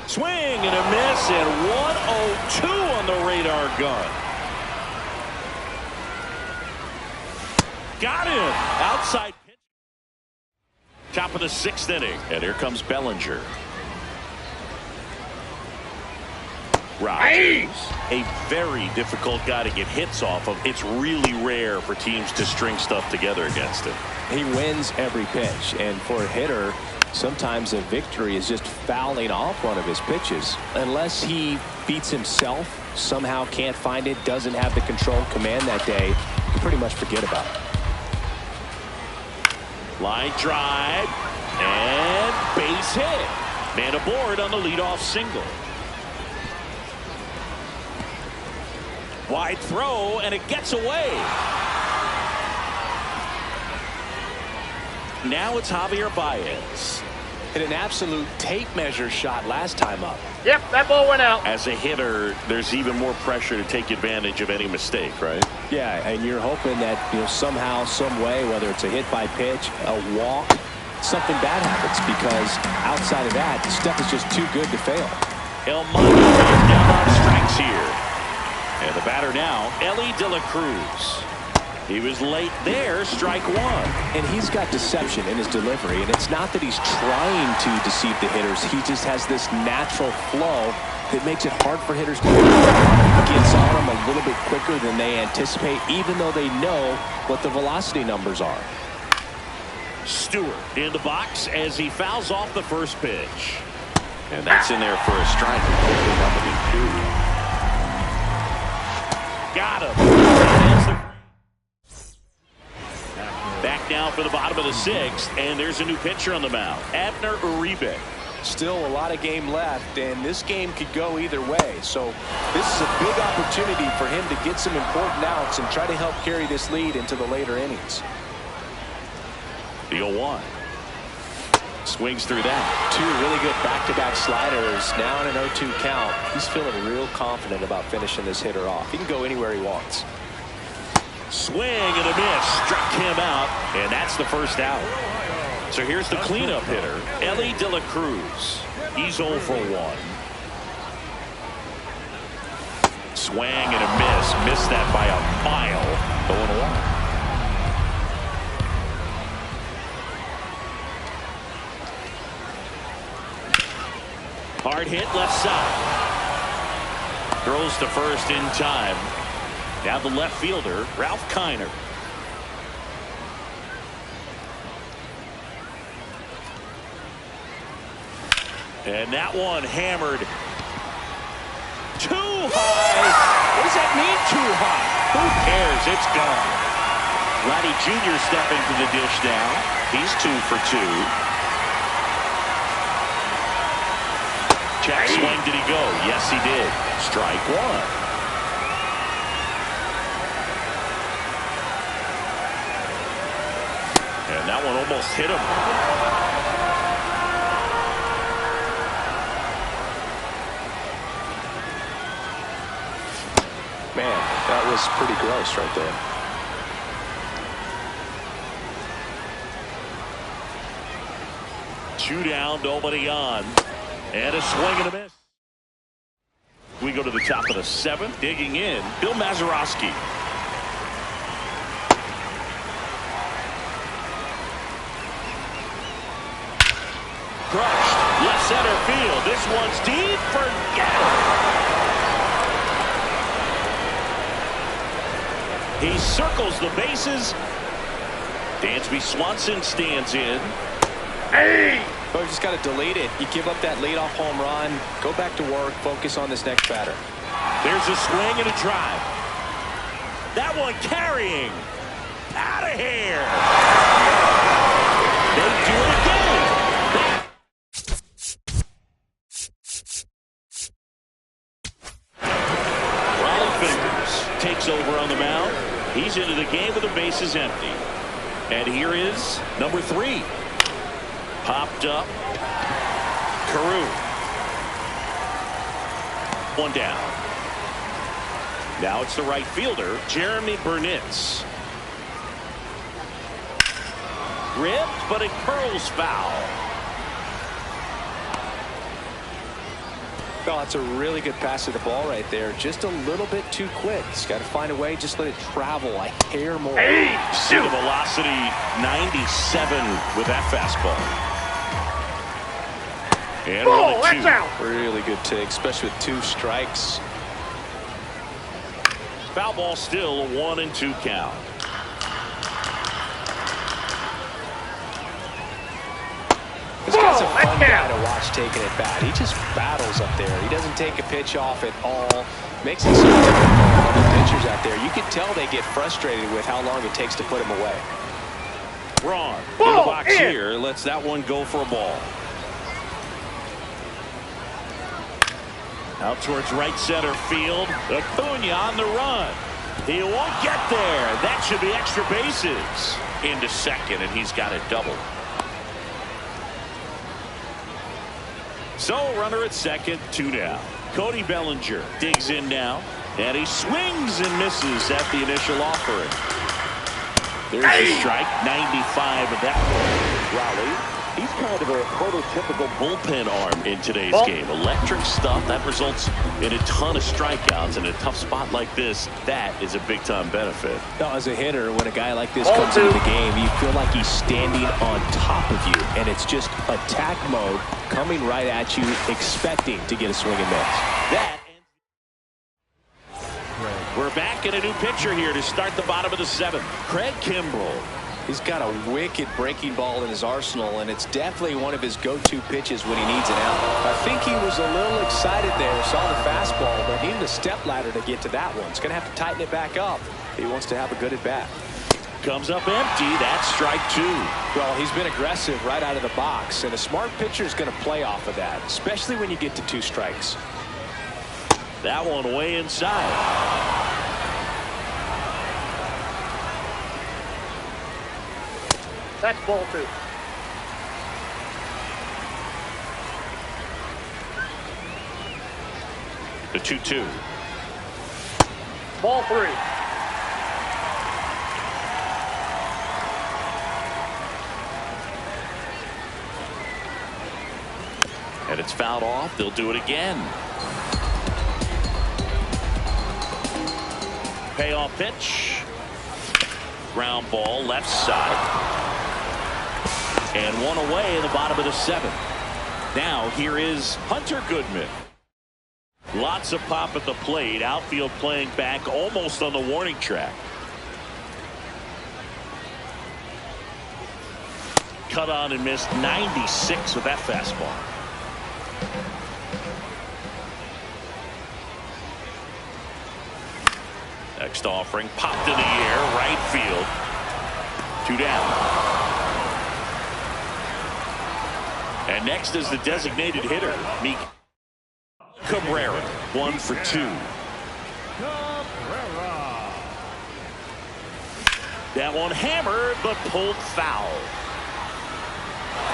Swing and a miss, and 1-0-2 on the radar gun. Got him. Outside pitch. Top of the 6th inning. And here comes Bellinger. Rogers, a very difficult guy to get hits off of. It's really rare for teams to string stuff together against him. He wins every pitch, and for a hitter, sometimes a victory is just fouling off one of his pitches. Unless he beats himself, somehow can't find it, doesn't have the control command that day, you can pretty much forget about it. Line drive and base hit. Man aboard on the leadoff single. Wide throw, and it gets away. Now it's Javier Baez. Hit an absolute tape measure shot last time up. Yep, that ball went out. As a hitter, there's even more pressure to take advantage of any mistake, right? Yeah, and you're hoping that, you know, somehow, some way, whether it's a hit by pitch, a walk, something bad happens, because outside of that, the stuff is just too good to fail. El Mundo down on strikes here. And the batter now, Ellie De La Cruz. He was late there, strike 1. And he's got deception in his delivery, and it's not that he's trying to deceive the hitters. He just has this natural flow that makes it hard for hitters to gets on them a little bit quicker than they anticipate, even though they know what the velocity numbers are. Stewart in the box as he fouls off the first pitch. And that's in there for a strike. Got him. Back now for the bottom of the sixth, and there's a new pitcher on the mound, Abner Uribe. Still a lot of game left, and this game could go either way. So this is a big opportunity for him to get some important outs and try to help carry this lead into the later innings. The 0-1. Swings through that. Two really good back-to-back sliders. Now in an 0-2 count. He's feeling real confident about finishing this hitter off. He can go anywhere he wants. Swing and a miss. Struck him out, and that's the first out. So here's the cleanup hitter, Ellie De La Cruz. He's 0 for 1. Swing and a miss. Missed that by a mile. 0-1. Hard hit left side. Throws to first in time. Now the left fielder, Ralph Kiner. And that one hammered too high. What does that mean, too high? Who cares? It's gone. Vladdy Jr. stepping to the dish now. He's 2 for 2. Check swing, did he go? Yes, he did. Strike 1. And that one almost hit him. Man, that was pretty gross right there. Two down, nobody on. And a swing and a miss. We go to the top of the 7th. Digging in, Bill Mazeroski. Crushed. Left center field. This one's deep. Forget it. He circles the bases. Dansby Swanson stands in. Hey! Oh, you just got to delete it. You give up that leadoff home run. Go back to work. Focus on this next batter. There's a swing and a drive. That one carrying. Out of here. They do it again. Riley Fingers takes over on the mound. He's into the game with the bases empty. And here is number 3. Popped up. Carew. One down. Now it's the right fielder, Jeremy Burnitz. Ripped, but it curls foul. Oh, that's a really good pass to the ball right there. Just a little bit too quick. He's got to find a way. Just let it travel a hair more. Hey, see the velocity 97 with that fastball. And oh, that's out. Really good take, especially with 2 strikes. Foul ball still, a 1-2 count. This guy's a fun guy to watch taking it bat. He just battles up there. He doesn't take a pitch off at all. Makes it so difficult for the pitchers out there. You can tell they get frustrated with how long it takes to put him away. Braun in the box here. Lets that one go for a ball. Out towards right center field. Acuna on the run. He won't get there. That should be extra bases. Into second, and he's got it double. So runner at second, 2 down. Cody Bellinger digs in now, and he swings and misses at the initial offering. There's a strike, 95 of that one. Raleigh, he's kind of a prototypical bullpen arm in today's game. Electric stuff that results in a ton of strikeouts. In a tough spot like this, that is a big-time benefit. Now, as a hitter, when a guy like this comes into the game, you feel like he's standing on top of you, and it's just attack mode coming right at you, expecting to get a swing and miss. We're back in a new pitcher here to start the bottom of the 7th. Craig Kimbrell. He's got a wicked breaking ball in his arsenal, and it's definitely one of his go-to pitches when he needs an out. I think he was a little excited there, saw the fastball, but needed a step ladder to get to that one. He's going to have to tighten it back up if he wants to have a good at-bat. Comes up empty. That's strike 2. Well, he's been aggressive right out of the box, and a smart pitcher is going to play off of that, especially when you get to 2 strikes. That one way inside. That's ball 2. The 2-2. Ball 3. And it's fouled off. They'll do it again. Payoff pitch. Ground ball left side. And one away in the bottom of the 7th. Now here is Hunter Goodman. Lots of pop at the plate. Outfield playing back almost on the warning track. Cut on and missed 96 with that fastball. Next offering popped in the air, right field. 2 down. And next is the designated hitter, Miguel Cabrera. 1 for 2. Cabrera. That one hammered, but pulled foul.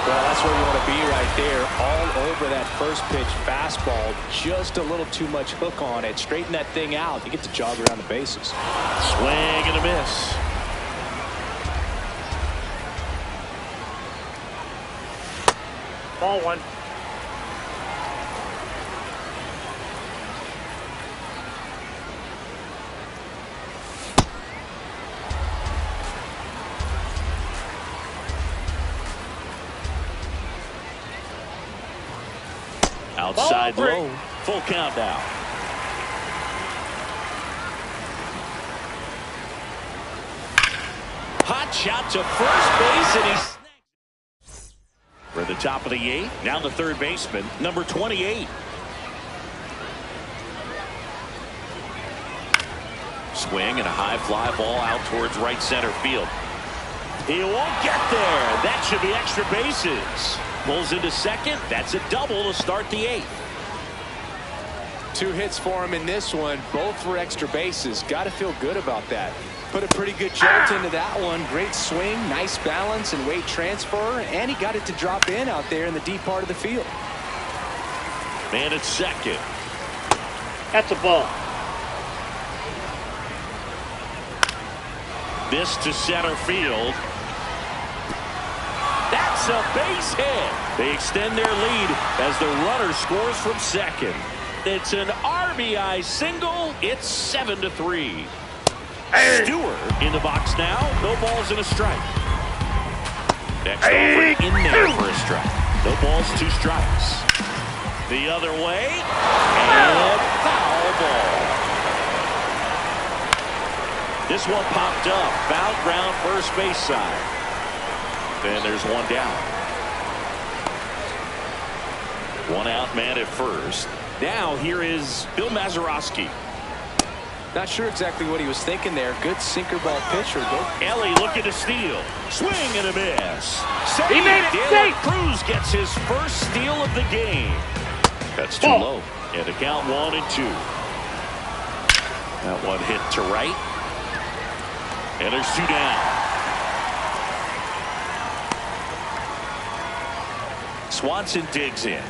Well, that's where you want to be right there. All over that first pitch fastball. Just a little too much hook on it. Straighten that thing out. You get to jog around the bases. Swing and a miss. Ball 1. Outside Ball 3. low. Full count now. Hot shot to first base, and he's we're at the top of the 8th. Now the third baseman, number 28. Swing and a high fly ball out towards right center field. He won't get there. That should be extra bases. Pulls into second. That's a double to start the 8th. 2 hits for him in this one. Both for extra bases. Got to feel good about that. Put a pretty good jolt into that one. Great swing, nice balance and weight transfer, and he got it to drop in out there in the deep part of the field. Man at second. That's a ball. This to center field. That's a base hit. They extend their lead as the runner scores from second. It's an RBI single. It's 7-3. Stewart in the box now. No balls and a strike. Next over in there for a strike. No balls, 2 strikes. The other way. And foul ball. This one popped up. Foul ground first base side. And there's 1 down. 1 out, man at first. Now here is Bill Mazeroski. Not sure exactly what he was thinking there. Good sinker ball pitcher. Ellie looking to steal. Swing and a miss. Save. He made it. Dylan Cruz gets his first steal of the game. That's too low. And the count 1-2. That one hit to right. And there's 2 down. Swanson digs in.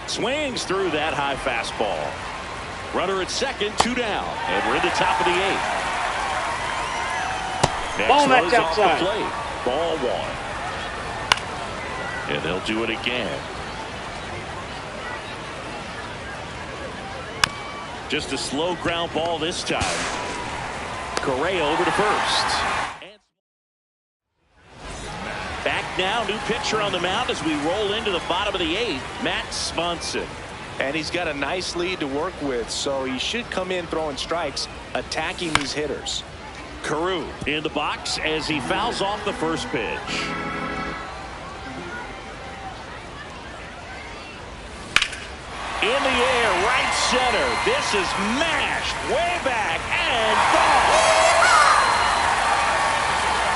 Swings through that high fastball. Runner at second, 2 down. And we're in the top of the 8th. Next Ball one that's is off the outside. plate. Ball one. And they'll do it again. Just a slow ground ball this time. Correa over to first. Back now, new pitcher on the mound as we roll into the bottom of the 8th, Matt Swanson. And he's got a nice lead to work with, so he should come in throwing strikes, attacking these hitters. Carew in the box as he fouls off the first pitch. In the air, right center. This is mashed way back and gone.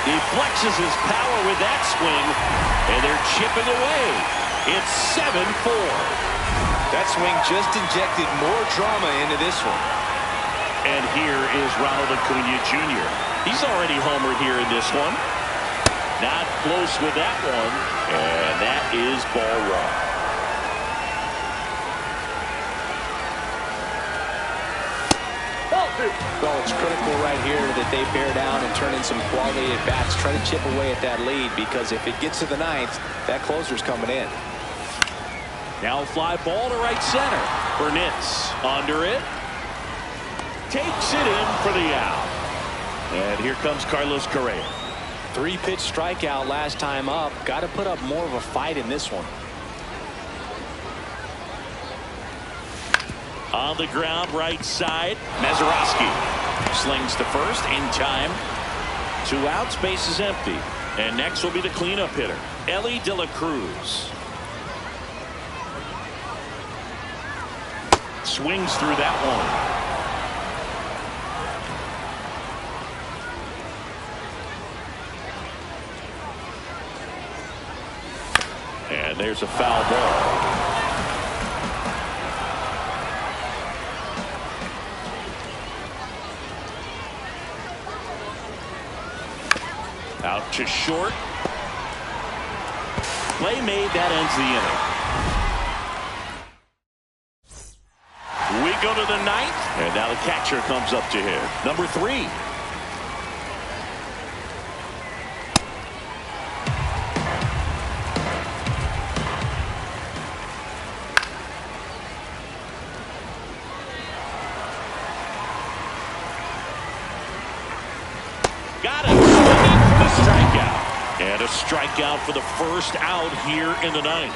He flexes his power with that swing, and they're chipping away. It's 7-4. That swing just injected more drama into this one. And here is Ronald Acuna Jr. He's already homered here in this one. Not close with that one, and that is ball one. Well, it's critical right here that they bear down and turn in some quality at bats, try to chip away at that lead, because if it gets to the 9th, that closer's coming in. Now a fly ball to right center. Burnitz under it. Takes it in for the out. And here comes Carlos Correa. 3-pitch strikeout last time up. Got to put up more of a fight in this one. On the ground, right side. Mazeroski slings to first in time. 2 outs, base is empty. And next will be the cleanup hitter, Elly De La Cruz. Swings through that one. And there's a foul ball. Out to short. Play made, that ends the inning. We go to the 9th, and now the catcher comes up to him. Number 3. Got it. Strikeout. And a strikeout for the first out here in the 9th.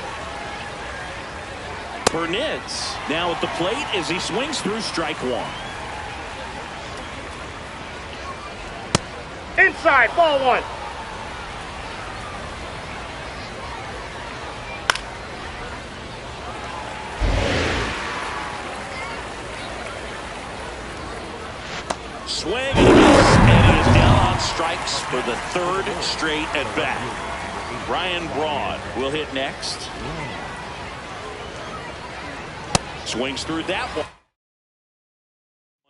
Burnitz now at the plate as he swings through strike 1. Inside, ball 1. Swing and a miss, and he is down on strikes for the 3rd straight at bat. Ryan Braun will hit next. Swings through that one.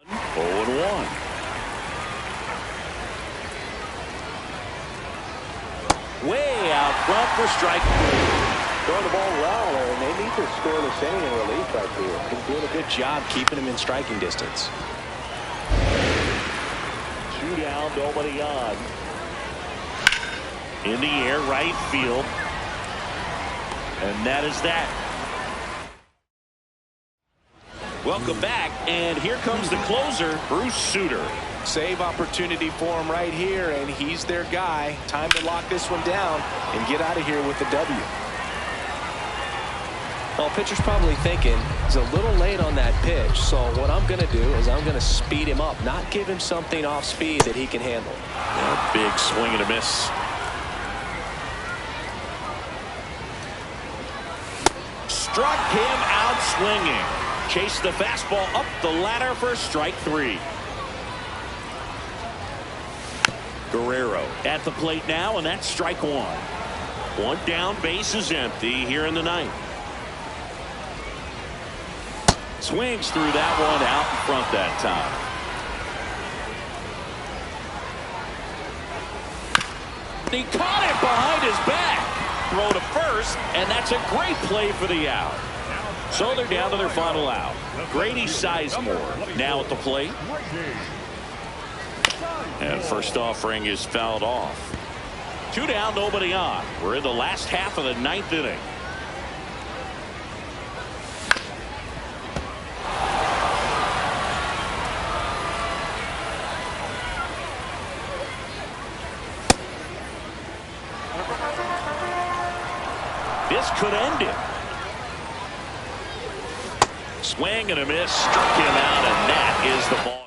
0-1. Way out front for strike 3. Throwing the ball well, and they need to score this inning in relief right here. Been doing a good job keeping him in striking distance. 2 down, nobody on. In the air, right field. And that is that. Welcome back, and here comes the closer, Bruce Sutter. Save opportunity for him right here, and he's their guy. Time to lock this one down and get out of here with the W. Well, pitcher's probably thinking he's a little late on that pitch, so what I'm going to do is I'm going to speed him up, not give him something off speed that he can handle. A big swing and a miss. Struck him out swinging. Chased the fastball up the ladder for strike 3. Guerrero at the plate now, and that's strike 1. 1 down, base is empty here in the 9th. Swings through that one out in front that time. He caught it behind his back. Throw to first, and that's a great play for the out. So they're down to their final out. Grady Sizemore now at the plate. And first offering is fouled off. 2 down, nobody on. We're in the last half of the 9th inning. This could end it. Swing and a miss, struck him out, and that is the ball.